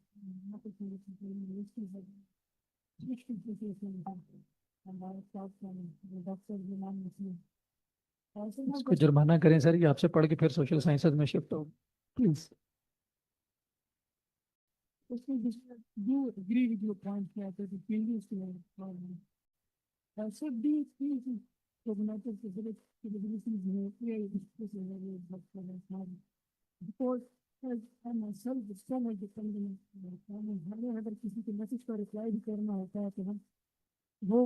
opportunity for universities have switched to education and I stopped from the doctor humanity. Also, my इसको जुर्माना करें sir ये आपसे पढ़ के फिर social sciences में shift हो please. question is, do agree with your point that the previous problem. Also, these cognitive capabilities because as I myself is so much dependent हमें अगर किसी के मैसेज का रिप्लाई भी करना होता है तो हम वो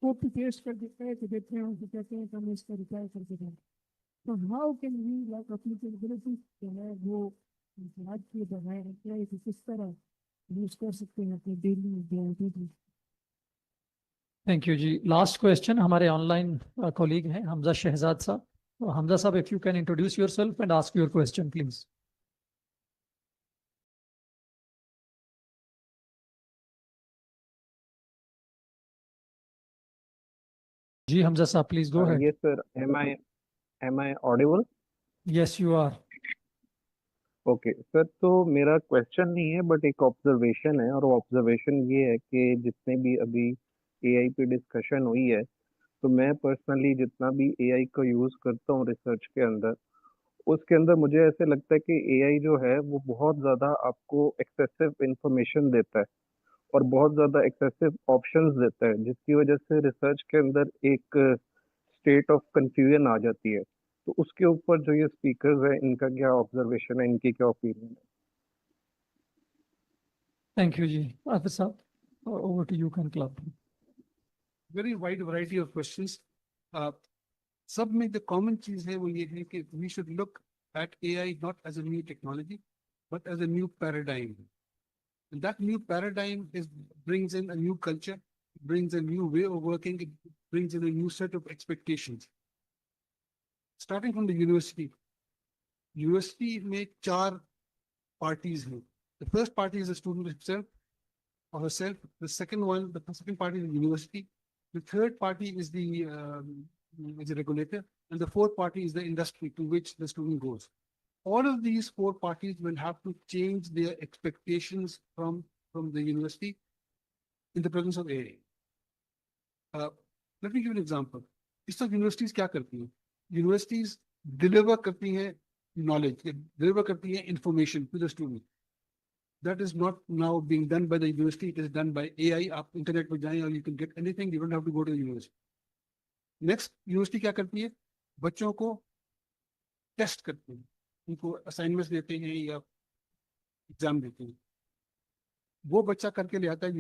कॉपी पेस्ट कर देते हैं तो देते हैं तो कहते हैं कि हमें इसका रिप्लाई करके दें. तो हाउ कैन वी लाइक अपनी कैपेबिलिटी जो है वो आज के बजाय रिप्लाई किस तरह यूज कर सकते हैं अपने डेली एक्टिविटी. थैंक यू जी. लास्ट क्वेश्चन हमारे ऑनलाइन कॉलीग हैं Hamza Shahzad Sahab. Hamza Sahab if you can introduce yourself and ask your question please. जी Hamza Sahab please go ahead. Yes, sir. Am I audible? Yes you are. Okay sir, तो मेरा question नहीं है but एक observation है, और ऑब्जर्वेशन ये है कि जितने भी अभी एआई पे डिस्कशन हुई है, तो मैं पर्सनली जितना भी एआई का यूज़ करता हूँ रिसर्च के अंदर, उसके अंदर मुझे ऐसे लगता है कि एआई जो है वो बहुत ज़्यादा आपको एक्सेसिव इंफॉर्मेशन देता है और बहुत ज़्यादा एक्सेसिव ऑप्शंस देता है, जिसकी वजह से रिसर्च के अंदर एक स्टेट ऑफ कंफ्यूजन आ जाती है. तो उसके ऊपर जो ये स्पीकर्स हैं इनका क्या ऑब्जर्वेशन है, इनकी क्या ओपिनियन है? Thank you ji. आफिस साहब over to you can club. Very wide variety of questions. सब में the common चीज है वो ये है कि we should look at AI not as a new technology, but as a new paradigm. And that new paradigm brings in a new culture, brings a new way of working, it brings in a new set of expectations. Starting from the university में 4 parties हैं. The first party is the student himself or herself. The second party is the university. The third party is the regulator, and the fourth party is the industry to which the student goes. All of these four parties will have to change their expectations from the university in the presence of AI. Let me give you an example. इस वक्त universities क्या करती हैं? Universities deliver करती हैं knowledge, deliver करती हैं information to the student. That is not now being done by the university. It is done by AI. आप internet पर जाएं और you can get anything. You don't have to go to the university. Next, university क्या करती है? बच्चों को test करते हैं, उनको असाइनमेंट्स देते हैं या एग्जाम देते हैं. वो बच्चा करके ले आता है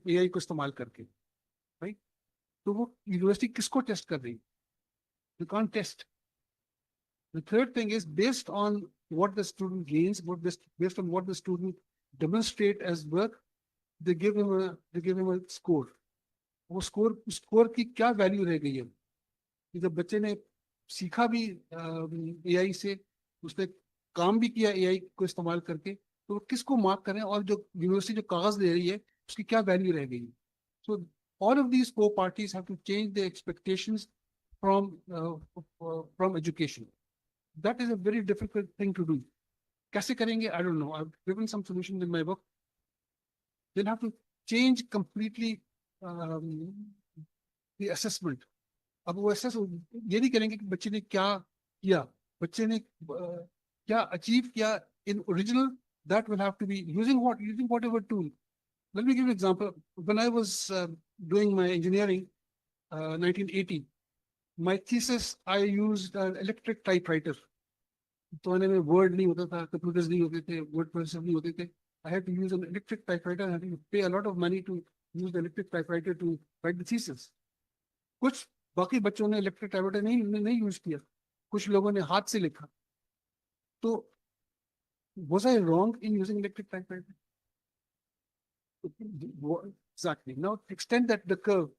AI को इस्तेमाल करके, राइट? तो वो यूनिवर्सिटी किसको टेस्ट कर रही है? You can't test. The third thing is based on what the student gains, based on what the student demonstrate as work, they give him a score. वो स्कोर की क्या वैल्यू रह गई है? कि जब बच्चे ने सीखा भी AI से, उसने काम भी किया AI को इस्तेमाल करके, तो वो किसको मार्क करें, और जो यूनिवर्सिटी जो कागज दे रही है उसकी क्या वैल्यू रह गई? So all of these four parties have to change their expectations from education. That is a very difficult thing to do. कैसे करेंगे? I don't know. I've given some solutions in my book. They'll have to change completely the assessment. अब वो assess ये नहीं करेंगे कि बच्चे ने क्या किया, बच्चे ने क्या achieve किया in original. That will have to be using whatever tool. Let me give you an example. When I was doing my engineering, 1980, my thesis, I used an electric typewriter. तो में word नहीं होता था, computers नहीं होते थे, word processor नहीं होते थे. I had to use an electric typewriter. I had to pay a lot of money to use the electric typewriter to write the thesis. कुछ बाकी बच्चों ने electric typewriter नहीं use किया, कुछ लोगों ने हाथ से लिखा. तो was I wrong in using electric typewriter? Exactly. Now extend that the curve.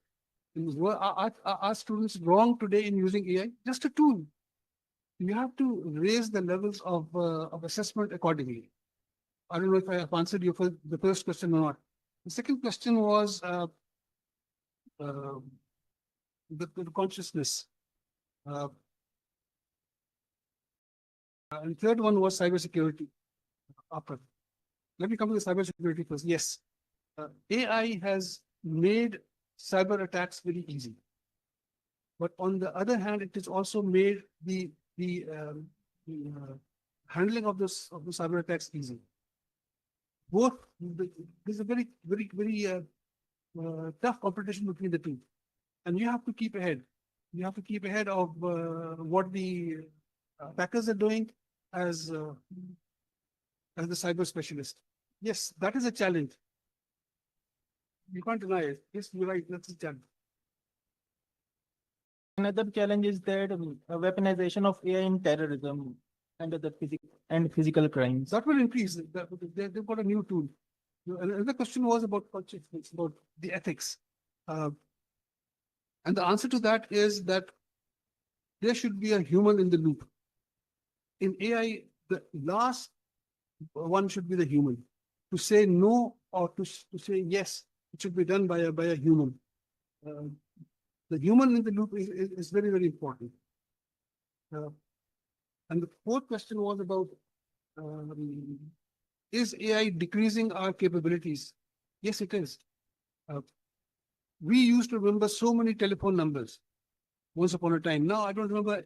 Are students wrong today in using AI? Just a tool. You have to raise the levels of assessment accordingly. I don't know if I have answered you for the first question or not. The second question was the consciousness. And third one was cybersecurity. Let me come to the cybersecurity first. Yes, AI has made cyber attacks very easy, but on the other hand, it has also made the handling of the cyber attacks easy. There's a very tough competition between the two, and you have to keep ahead. You have to keep ahead of what the attackers are doing as the cyber specialist. Yes, that is a challenge. You can't deny it. Yes, you're right. That's a challenge. Another challenge is that weaponization of AI in terrorism and other physical crimes. That will increase. They've got a new tool. Another question was about consciousness, about the ethics. And the answer to that is that there should be a human in the loop. In AI, the last one should be the human. To say no or to say yes, it should be done by a human. The human in the loop is very, very important. And the fourth question was about, is AI decreasing our capabilities? Yes, it is. We used to remember so many telephone numbers once upon a time. Now I don't remember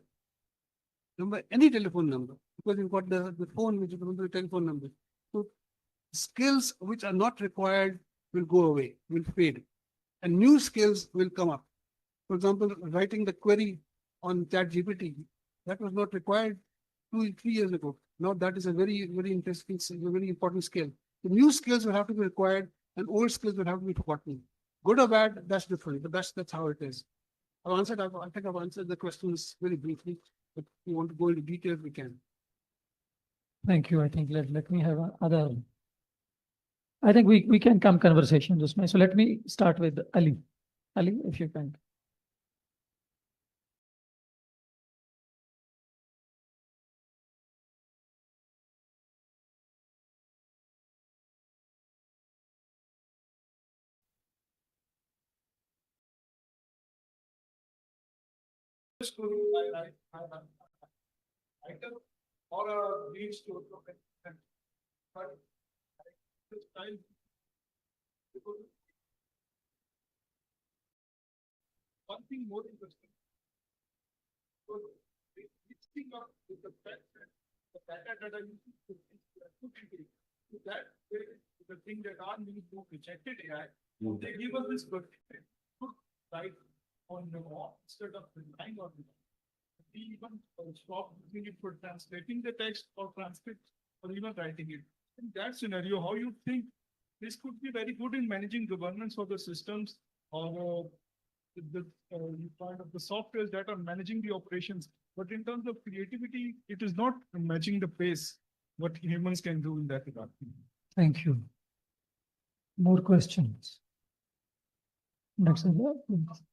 any telephone number because we've got the phone which remember the telephone number. So skills which are not required will go away, will fade, and new skills will come up. For example, writing the query on ChatGPT, that was not required 2-3 years ago. Now that is a very, very interesting, very important skill. The new skills will have to be required, and old skills will have to be forgotten. Good or bad, that's different, but that's how it is. I think I've answered the questions very briefly, but if you want to go into details, we can. Thank you. I think let me have other. I think we can come conversation just now. So let me start with Ali. Ali, if you can. Item or a lead story. But this time, one thing more interesting. So, mixing up with the fact that the data that I used to put into it, so that the thing that are being rejected AI, they give us this good right on the wall instead of relying on it. We even stop using it for translating the text or transcript or even writing it. In that scenario, how you think this could be very good in managing governance of the systems or the part of the softwares that are managing the operations. But in terms of creativity, it is not matching the pace what humans can do in that regard. Thank you. More questions? Next, please.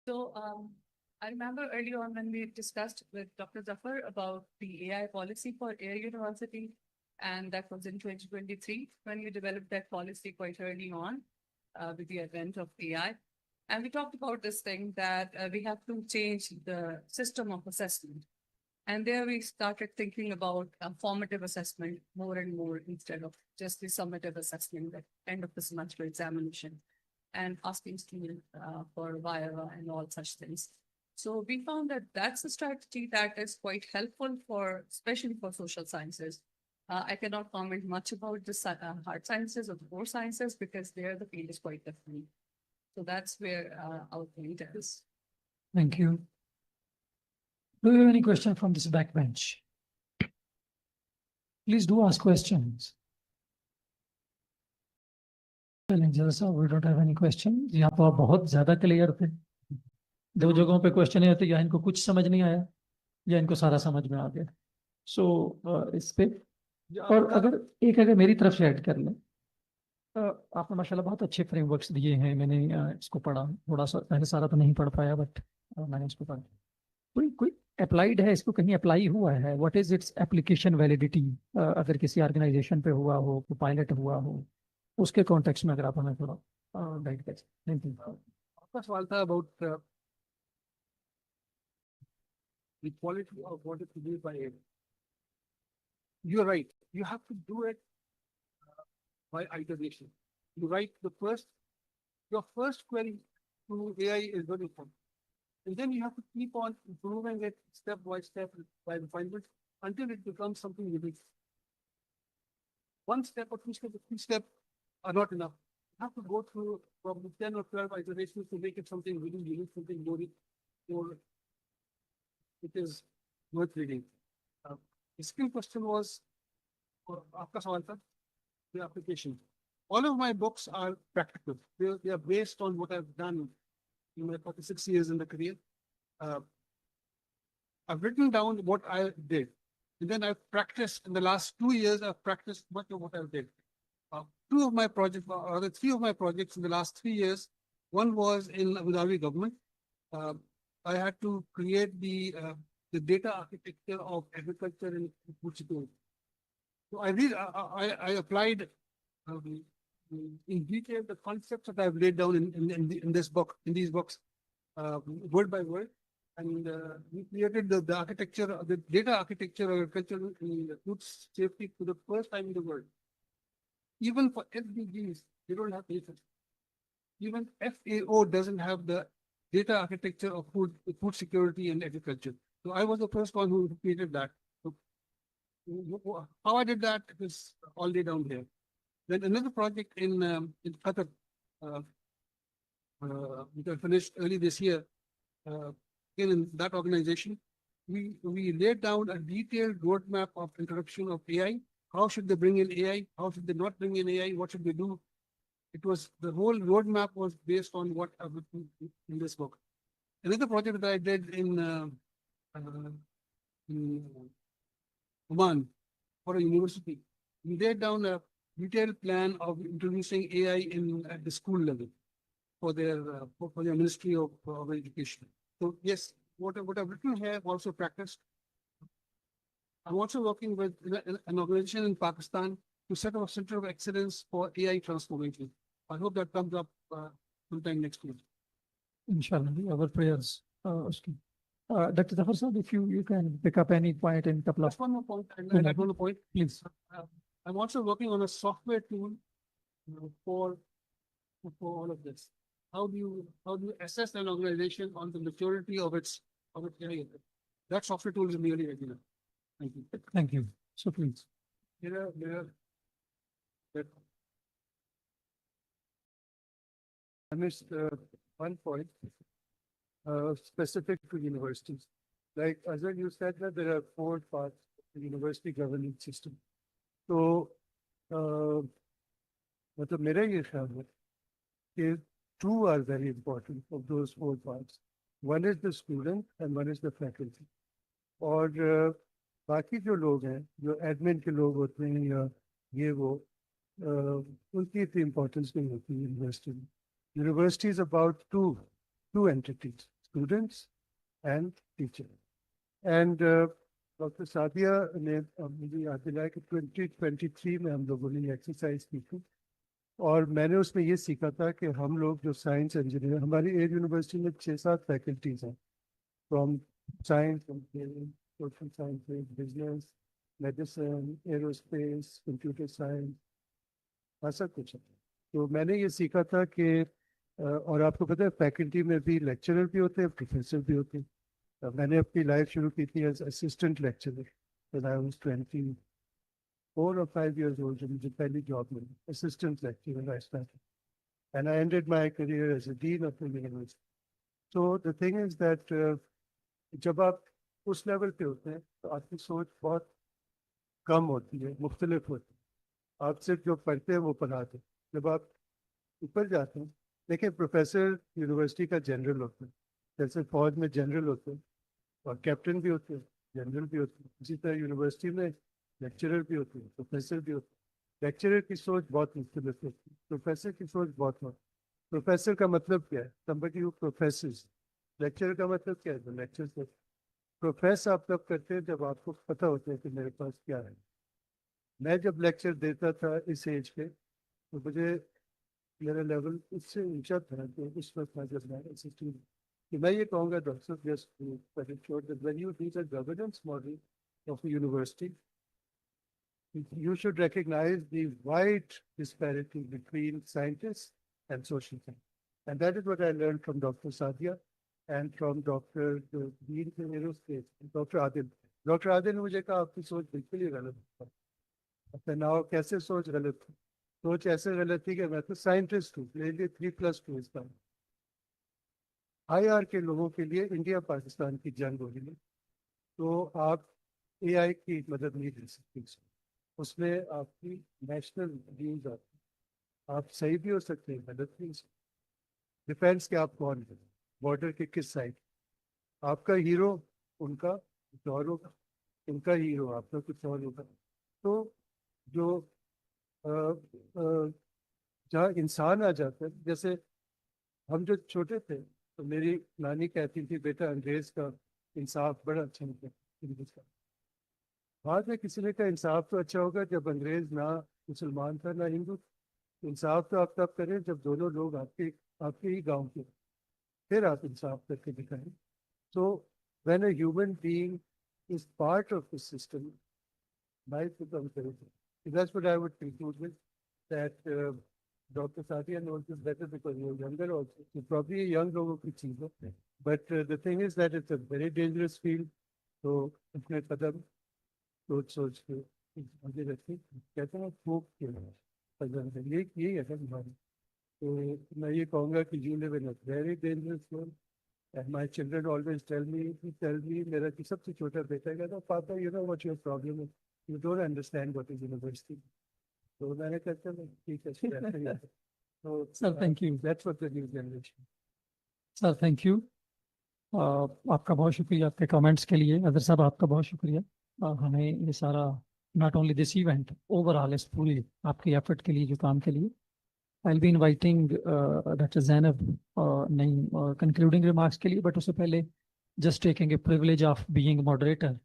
So I remember earlier on when we discussed with Dr. Zafar about the AI policy for Air University, and that was in 2023 when we developed that policy quite early on with the advent of AI. And we talked about this thing that we have to change the system of assessment. And there we started thinking about formative assessment more and more instead of just the summative assessment at the end of the semester examination and asking students for Viva and all such things. So we found that that's a strategy that is quite helpful for, especially for social sciences. I cannot comment much about the hard sciences or the core sciences because there the field is quite different. So that's where our point is. Thank you. Do you have any question from this back bench? Please do ask questions. Sir, we don't have any questions. यहाँ पर आप बहुत ज़्यादा clear थे. दो जगहों पे question है तो या इनको कुछ समझ नहीं आया या इनको सारा समझ में आ गया. So इस पे और अगर मेरी तरफ से ऐड कर लें, आपने माशाल्लाह बहुत अच्छे फ्रेमवर्क्स दिए हैं. मैंने इसको पढ़ा थोड़ा सा, पहले सारा तो नहीं पढ़ पाया बट मैंने इसको पढ़ा. कोई अप्लाइड है, इसको कहीं अप्लाई हुआ है? What is its application validity? अगर किसी ऑर्गेनाइजेशन पे हुआ हो, पायलट हुआ हो, उसके कॉन्टेक्स्ट में अगर आप हमें थोड़ा गाइड करें. Thank you. आपका सवाल था about the quality of what is produced by AI. You're right. You have to do it by iteration. You write your first query to AI is very important. And then you have to keep on improving it step by step by refinement until it becomes something unique. One step or two steps or three steps are not enough. You have to go through probably 10 or 12 iterations to make it something really unique, something more it is worth reading. The second question was, आपका सवाल था, the application. All of my books are practical. They are based on what I've done in my 46 years in the career. I've written down what I did. And then I've practiced in the last 2 years, I've practiced much of what I did. Two of my projects, or the three of my projects in the last 3 years, one was in Abu Dhabi government. I had to create the data architecture of agriculture and food security. So I applied in detail the concepts that I've laid down in this book, in these books, word by word. And we created the architecture, the data architecture of agriculture and food safety for the first time in the world. Even for SDGs, they don't have data. Even FAO doesn't have the data architecture of food security and agriculture. So I was the first one who created that. So how I did that is all laid down here. Then another project in Qatar, which I finished early this year, in that organization, we laid down a detailed roadmap of introduction of AI. How should they bring in AI? How should they not bring in AI? What should they do? It was, the whole roadmap was based on what I've written in this book. Another project that I did in Oman for a university, we laid down a detailed plan of introducing AI at the school level for their Ministry of Education. So yes, what I've written here, I've also practiced. I'm also working with an organization in Pakistan to set up a center of excellence for AI transformation. I hope that comes up sometime next week. Inshallah, our prayers. Dr. Zafar Saab, if you can pick up any point in couple of, Just one more point, and Go I ahead. want to point. please. I'm also working on a software tool for all of this. How do you assess an organization on the maturity of its area? That software tool is really ready now. Thank you. Thank you. So please. I missed one point specific to universities. Like Azhar, you said that there are 4 parts of the university governance system. So, मतलब मेरा ये ख्याल है कि 2 are very important of those 4 parts. One is the student and one is the faculty. और बाकी जो लोग हैं, जो admin के लोग होते हैं या ये वो, उनकी इतनी importance नहीं होती university में. University is about two entities, students and teacher. And Dr. Sadia ने मुझे याद दिलाया कि 2023 में हम लोगों ने एक्सरसाइज की थी और मैंने उसमें ये सीखा था कि हम लोग जो साइंस इंजीनियर, हमारी एयर यूनिवर्सिटी में 6-7 फैकल्टीज हैं, from science, social sciences, business, medicine, aerospace, computer science, ऐसा कुछ है. तो मैंने ये सीखा था कि और आपको पता है फैकल्टी में भी लेक्चरर भी होते हैं, प्रोफेसर भी होते हैं. मैंने अपनी लाइफ शुरू की थी as assistant lecturer when I was 24 or 5 years old जब मुझे पहली जॉब मिली, assistant lecturer I started and I ended my career as a dean of the university. So the thing is that जब आप उस लेवल पे होते हैं तो आपकी सोच बहुत कम होती है, मुख्तलिफ होती है. आप सिर्फ जो पढ़ते हैं वो पढ़ाते हैं. जब आप ऊपर जाते हैं, देखिए प्रोफेसर यूनिवर्सिटी का जनरल होता है, जैसे फौज में जनरल होते हैं और कैप्टन भी होते हैं, जनरल भी होते हैं. इसी तरह यूनिवर्सिटी में लेक्चरर भी होते हैं, प्रोफेसर भी होते हैं. लेक्चरर की सोच बहुत मुख्तलिफ होती है, प्रोफेसर की सोच बहुत होती है. प्रोफेसर का मतलब क्या है? somebody who professes. लेक्चरर का मतलब क्या है? लेक्चर से प्रोफेस आप तब करते हैं जब आपको पता होता है कि मेरे पास क्या है. मैं जब लेक्चर देता था इस एज पे तो मुझे मेरा लेवल उससे ऊंचा था तो उस वक्त मैं जब मैं असिस्टेंट कि मैं ये कहूँगा doctor just when you teach a governance model of university you should recognize the wide disparity between scientists and social science. And that is what I learned from Dr. Sadia and from Dr. Dean in Aerospace, Dr. Adil. Dr. Adil ने मुझे कहा आपकी सोच बिल्कुल ही गलत है. अपने नाव कैसे सोच गलत थी? सोच ऐसे गलत थी कि मैं तो साइंटिस्ट हूँ, मेरे लिए 3+2 इसका. IR के लोगों के लिए इंडिया पाकिस्तान की जंग हो रही है, तो आप AI की मदद नहीं ले सकते. उसमें आपकी नेशनल व्यूज आती है. आप सही भी हो सकते हैं, गलत भी हो सकते हैं. डिफेंस के आप कौन हैं, बॉर्डर के किस साइड, आपका हीरो उनका कुछ और होगा, उनका हीरो आपका कुछ और होगा. तो जो जहाँ इंसान आ जाता है, जैसे हम जो छोटे थे तो मेरी नानी कहती थी बेटा अंग्रेज का इंसाफ बड़ा अच्छा होता है. बाद में किसी ने कहा इंसाफ तो अच्छा होगा जब अंग्रेज ना मुसलमान था ना हिंदू. इंसाफ तो आप तब करें जब दोनों लोग आपके ही गांव के, फिर आप इंसाफ करके दिखाएं. So when a human being is part of the system, life becomes very good. That's what I would conclude with, that Dr. Sadia knows this better because you're younger also. So probably young लोगों की चीज है. But the thing is that it's a very dangerous field. तो अपने कदम सोच के आगे रखे, कहते हैं होप के पसंद है, यही है सर हमारी. तो मैं ये कहूँगा कि you live in a very dangerous world and my children always tell me मेरा कि सबसे छोटा बेटा कहता पापा you know what your problem है, you don't understand what is university. तो मैंने कहता है ठीक है. तो sir thank you. That's what the new generation. Sir thank you. आपका बहुत शुक्रिया आपके कमेंट्स के लिए. अदर साहब आपका बहुत शुक्रिया. हमें ये सारा not only this event, overall इस पूरी आपकी एफर्ट के लिए, जो काम के लिए. आई will B inviting doctor Zainab नहीं कंक्लूडिंग रिमार्क्स के लिए, बट उससे पहले just taking a privilege of being moderator,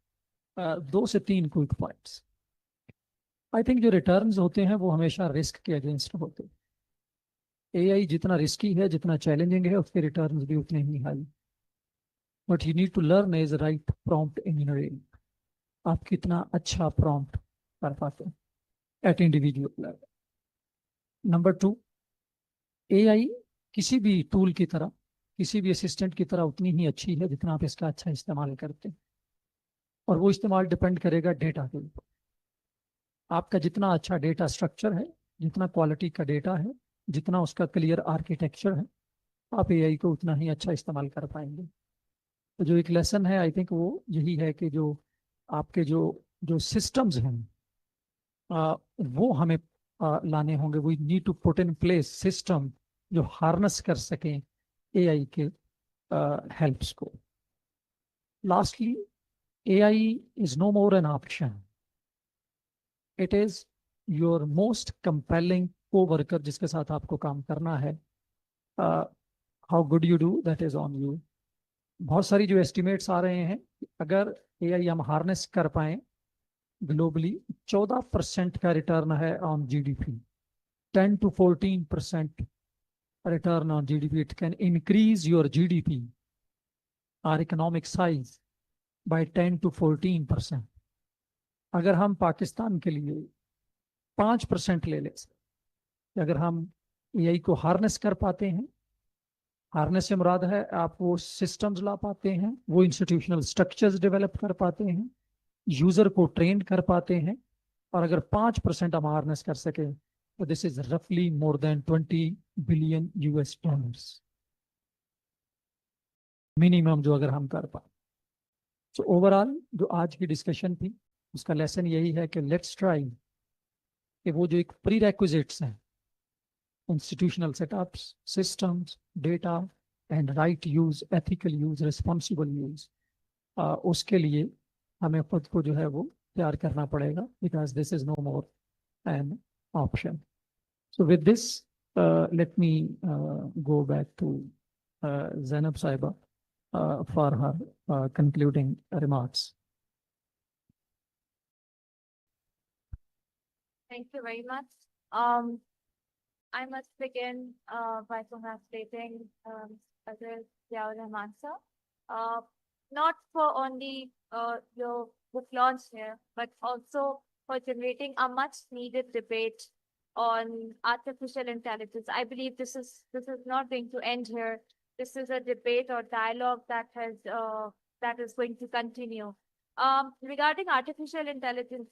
2 से 3 क्विक पॉइंट्स. आई थिंक जो रिटर्न्स होते हैं वो हमेशा रिस्क के अगेंस्ट होते हैं। एआई जितना रिस्की है, जितना चैलेंजिंग है, उसके रिटर्न्स भी उतने ही high. But you need to learn is right prompt engineering. आप कितना अच्छा प्रॉम्प्ट कर पाते हैं at individual level. Number 2, AI किसी भी टूल की तरह, किसी भी असिस्टेंट की तरह उतनी ही अच्छी है जितना आप इसका अच्छा इस्तेमाल करते हैं। और वो इस्तेमाल डिपेंड करेगा डेटा के ऊपर। आपका जितना अच्छा डेटा स्ट्रक्चर है, जितना क्वालिटी का डेटा है, जितना उसका क्लियर आर्किटेक्चर है, आप एआई को उतना ही अच्छा इस्तेमाल कर पाएंगे। तो जो एक लेसन है आई थिंक वो यही है कि जो आपके जो जो सिस्टम्स हैं वो हमें लाने होंगे। We need to put in place system जो हार्नस कर सकें एआई के हेल्प्स को। Lastly, AI is no more an option, it is your most compelling co-worker जिसके साथ आपको काम करना है। How good you do that is on you. बहुत सारी जो एस्टिमेट्स आ रहे हैं, अगर एआई हम हार्नेस कर पाए ग्लोबली, 14% का रिटर्न है on GDP, 10 to 14% return on GDP. It can increase your GDP or economic size by 10 to 14%. अगर हम पाकिस्तान के लिए 5% ले ले, अगर हम एआई को हार्नेस कर पाते हैं, हार्नेस से मुराद है आप वो सिस्टम्स ला पाते हैं, वो इंस्टीट्यूशनल स्ट्रक्चर्स डेवलप कर पाते हैं, यूजर को ट्रेन कर पाते हैं, और अगर 5% हम हार्नेस कर सके तो दिस इज रफली more than 20 billion US dollars minimum जो अगर हम कर पाए। सो ओवरऑल जो आज की डिस्कशन थी उसका लेसन यही है कि लेट्स ट्राई कि वो जो एक प्री रेक्विजिट्स हैं, institutional setups, systems, data and right use, ethical use, responsible use, उसके लिए हमें खुद को जो है वो तैयार करना पड़ेगा, because this is no more an option. So with this, let me go back to Zainab Saiba for her concluding remarks. Thank you very much. I must begin by congratulating Azir Ziaur Rahman sir, not for only your book launch here, but also for generating a much needed debate on artificial intelligence. I believe this is not going to end here. This is a debate or dialogue that is going to continue. Regarding artificial intelligence,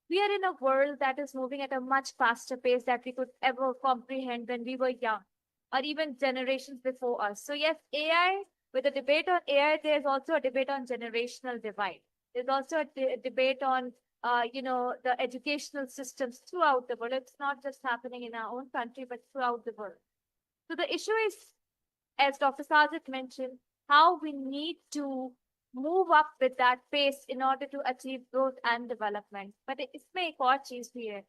we are in a world that is moving at a much faster pace that we could ever comprehend when we were young, or even generations before us. So yes, AI, with a debate on AI, there's also a debate on generational divide. There's also a debate on the educational systems throughout the world. It's not just happening in our own country, but throughout the world. So the issue is, as Dr. Sajid mentioned, how we need to move up with that pace in order to achieve growth and development. But इसमें एक और चीज भी है।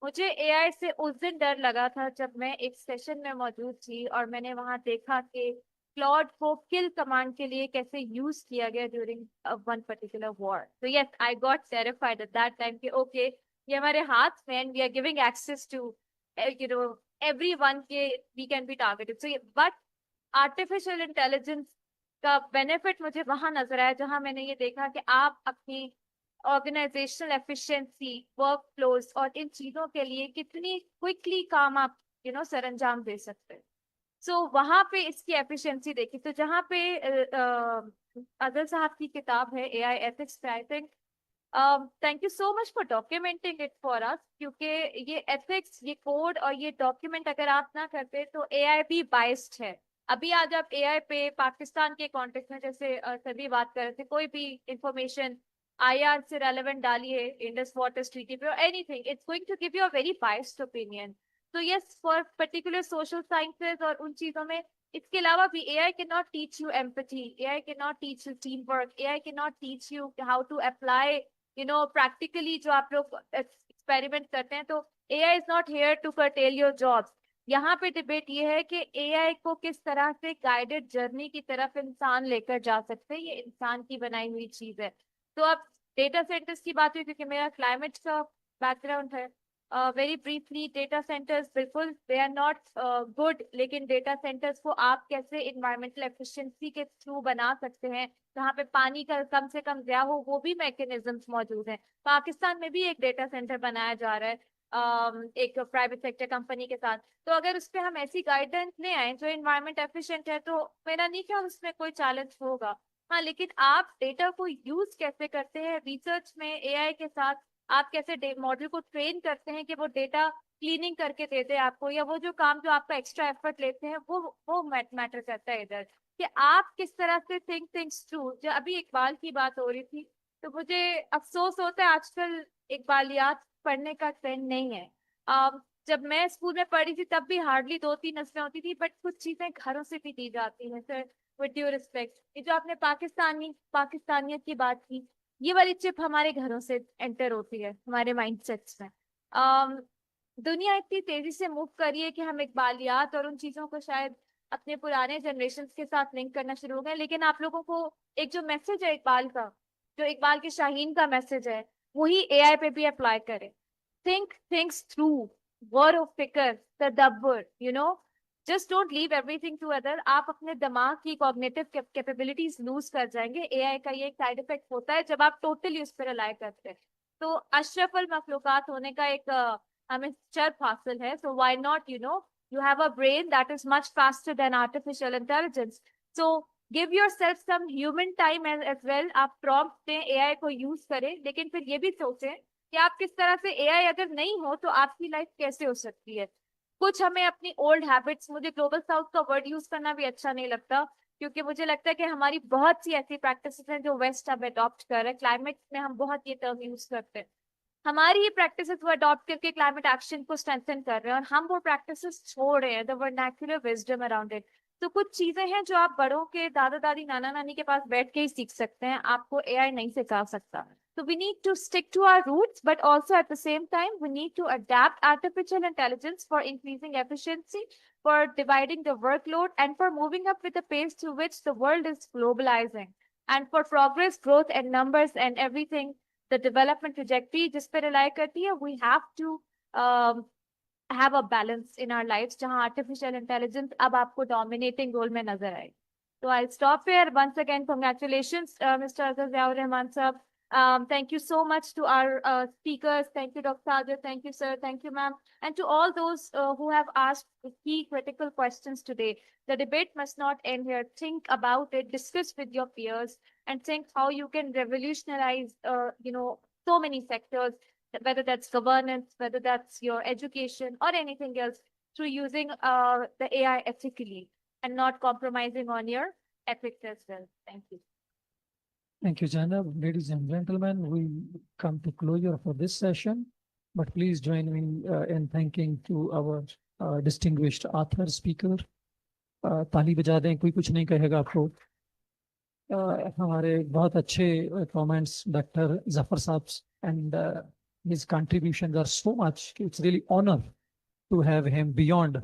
मुझे AI से उस दिन डर लगा था जब मैं एक सेशन में मौजूद थी और मैंने वहां देखा कि क्लॉड को किल कमांड के लिए कैसे यूज किया गया ड्यूरिंग वन पर्टिकुलर वॉर। तो yes, I got terrified at that time कि ओके, ये हमारे हाथ में and we are giving access to everyone के we can be targeted. So but artificial intelligence का बेनिफिट मुझे वहां नजर आया जहां मैंने ये देखा कि आप अपनी ऑर्गेनाइजेशनल एफिशिएंसी, वर्क फ्लोज और इन चीजों के लिए कितनी क्विकली काम आप सरंजाम दे सकते हैं। सो वहां पे इसकी एफिशिएंसी देखी। तो जहाँ पे अदल साहब की किताब है AI एथिक्स पे, I think thank you so much for documenting it for us, क्योंकि ये एथिक्स, ये कोड और ये डॉक्यूमेंट अगर आप ना करते तो AI भी बाइस्ड है। अभी आज आप AI पे पाकिस्तान के कॉन्टेक्स्ट में जैसे सभी बात कर रहे थे, कोई भी इंफॉर्मेशन IR से रेलेवेंट डालिए, इंडस वाटर ट्रीटी पे और anything, it's going to give you a very biased opinion. तो yes, for particular social sciences और उन चीजों में, इसके अलावा भी AI cannot teach you empathy, AI cannot teach you teamwork, AI cannot teach you how to apply practically जो आप लोग एक्सपेरिमेंट करते हैं। तो AI is not here to curtail your jobs. यहाँ पे डिबेट ये है कि AI को किस तरह से गाइडेड जर्नी की तरफ इंसान लेकर जा सकते हैं, ये इंसान की बनाई हुई चीज है। तो अब डेटा सेंटर्स की बात हुई, क्योंकि मेरा क्लाइमेट का बैकग्राउंड है। वेरी ब्रीफली, डेटा सेंटर्स बिल्कुल दे आर नॉट गुड, लेकिन डेटा सेंटर्स को आप कैसे इन्वायरमेंटल एफिशिएंसी के थ्रू बना सकते हैं, जहाँ पे पानी का कम से कम व्यय हो, वो भी मैकेनिज्म्स मौजूद हैं। पाकिस्तान में भी एक डेटा सेंटर बनाया जा रहा है एक प्राइवेट सेक्टर कंपनी के साथ। तो अगर उस पर हम ऐसी गाइडेंस ले आए जो इन्वायरमेंट एफिशिएंट है, तो मेरा नहीं ख्याल उसमें कोई चैलेंज होगा। हाँ, लेकिन आप डेटा को यूज कैसे करते हैं रिसर्च में एआई के साथ, आप कैसे मॉडल को ट्रेन करते हैं कि वो डेटा क्लीनिंग करके देते हैं आपको, या वो जो काम जो आपका एक्स्ट्रा एफर्ट लेते हैं वो मैटर करता है इधर, कि आप किस तरह से थिंग्स थ्रू। जो अभी इकबाल की बात हो रही थी, तो मुझे अफसोस होता है आजकल इकबालियात पढ़ने का ट्रेंड नहीं है। जब मैं स्कूल में पढ़ी थी तब भी हार्डली 2-3 नस्लें होती थी, बट कुछ चीजें घरों से भी दी जाती हैं सर, विद ड्यू रिस्पेक्ट। ये जो आपने पाकिस्तानियत की बात की, ये वाली चिप हमारे घरों से एंटर होती है हमारे माइंडसेट्स में। दुनिया इतनी तेजी से मूव कर रही है कि हम इकबालियात और उन चीजों को शायद अपने पुराने जनरेशन के साथ लिंक करना शुरू हो गए। लेकिन आप लोगों को एक जो मैसेज है इकबाल का, जो इकबाल के शाहीन का मैसेज है, वही एआई पे भी अप्लाई करें। थिंक थिंग्स थ्रू, गौर व फिक्र, तदब्बर, just don't leave everything to other. आप अपने दिमाग की कॉग्निटिव कैपेबिलिटीज लूज कर जाएंगे। एआई का ये एक साइड इफेक्ट होता है जब आप टोटली उस पर रिलाई करते हैं। तो अशरफुल मखलूकात होने का एक हमें शर्फ हासिल है। So why not, you have a brain that is much faster than artificial intelligence. So give yourself some human time as well. आप prompt दें, AI को use करें, लेकिन फिर ये भी सोचें कि आप किस तरह से AI अगर नहीं हो तो आपकी लाइफ कैसे हो सकती है। कुछ हमें अपनी ओल्ड हैबिट्स, मुझे ग्लोबल साउथ का वर्ड यूज करना भी अच्छा नहीं लगता, क्योंकि मुझे लगता है कि हमारी बहुत सी ऐसी प्रैक्टिसेस हैं जो वेस्ट अब अडॉप्ट कर रहे हैं। क्लाइमेट में हम बहुत ये टर्म यूज करते हैं, हमारी ये प्रैक्टिसेस को अडॉप्ट करके क्लाइमेट एक्शन को स्ट्रेंथन कर रहे हैं, और हम वो प्रैक्टिसेस छोड़ रहे हैं, the vernacular wisdom around it. तो कुछ चीजें हैं जो आप बड़ों के, दादा दादी, नाना नानी के पास बैठ के ही सीख सकते हैं, आपको एआई नहीं सिखा सकता। So we need to stick to our roots, but also at the same time, we need to adapt artificial intelligence for increasing efficiency, for dividing the workload, and for moving up with the pace to which the world is globalizing, and for progress, growth, and numbers, and everything, the development trajectory जिस पे rely करती है, we have to have a balance in our lives, जहाँ artificial intelligence अब आपको dominating role में नजर आए। So I'll stop here. Once again, congratulations, Mr. Azhar Ziaur Rahman Sahab. Thank you so much to our speakers. Thank you, Dr. Sajid. Thank you, sir. Thank you, ma'am. And to all those who have asked the key critical questions today. The debate must not end here. Think about it, discuss with your peers, and think how you can revolutionize, so many sectors, whether that's governance, whether that's your education or anything else, through using the AI ethically and not compromising on your ethics as well. Thank you. Thank you, Zainab. Ladies and gentlemen, we come to closure for this session, but please join me in thanking to our distinguished author speaker. ताली बजा दें, कोई कुछ नहीं कहेगा आपको। हमारे बहुत अच्छे comments Dr. Zafar Saab's, and his contributions are so much. It's really honor to have him beyond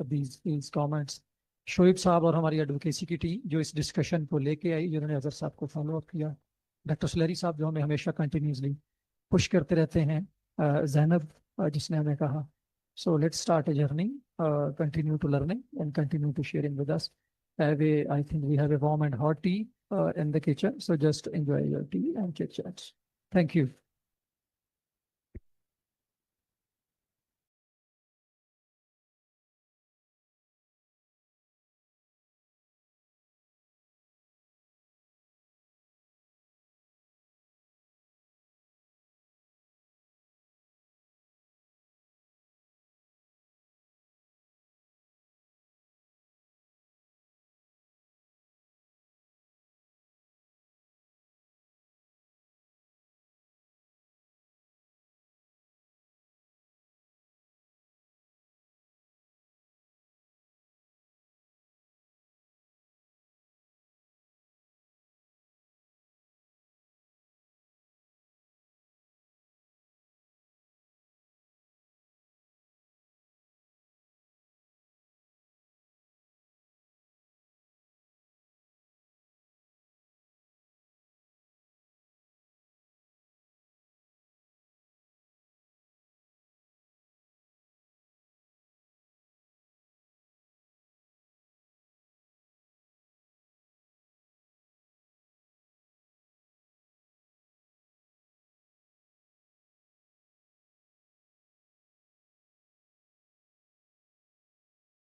these comments. Shoaib साहब और हमारी एडवोकेसी की टीम जो इस डिस्कशन को लेके आई, जिन्होंने अजहर साहब को फॉलो अप किया, डॉक्टर सुलैरी साहब जो हमें हमेशा कंटिन्यूसली पुश करते रहते हैं, ज़ैनब जिसने हमें कहा, so let's start a journey, continue to learning and continue to sharing with us. I think we have a warm and hot tea in the kitchen, so just enjoy your tea and chit chats. Thank you.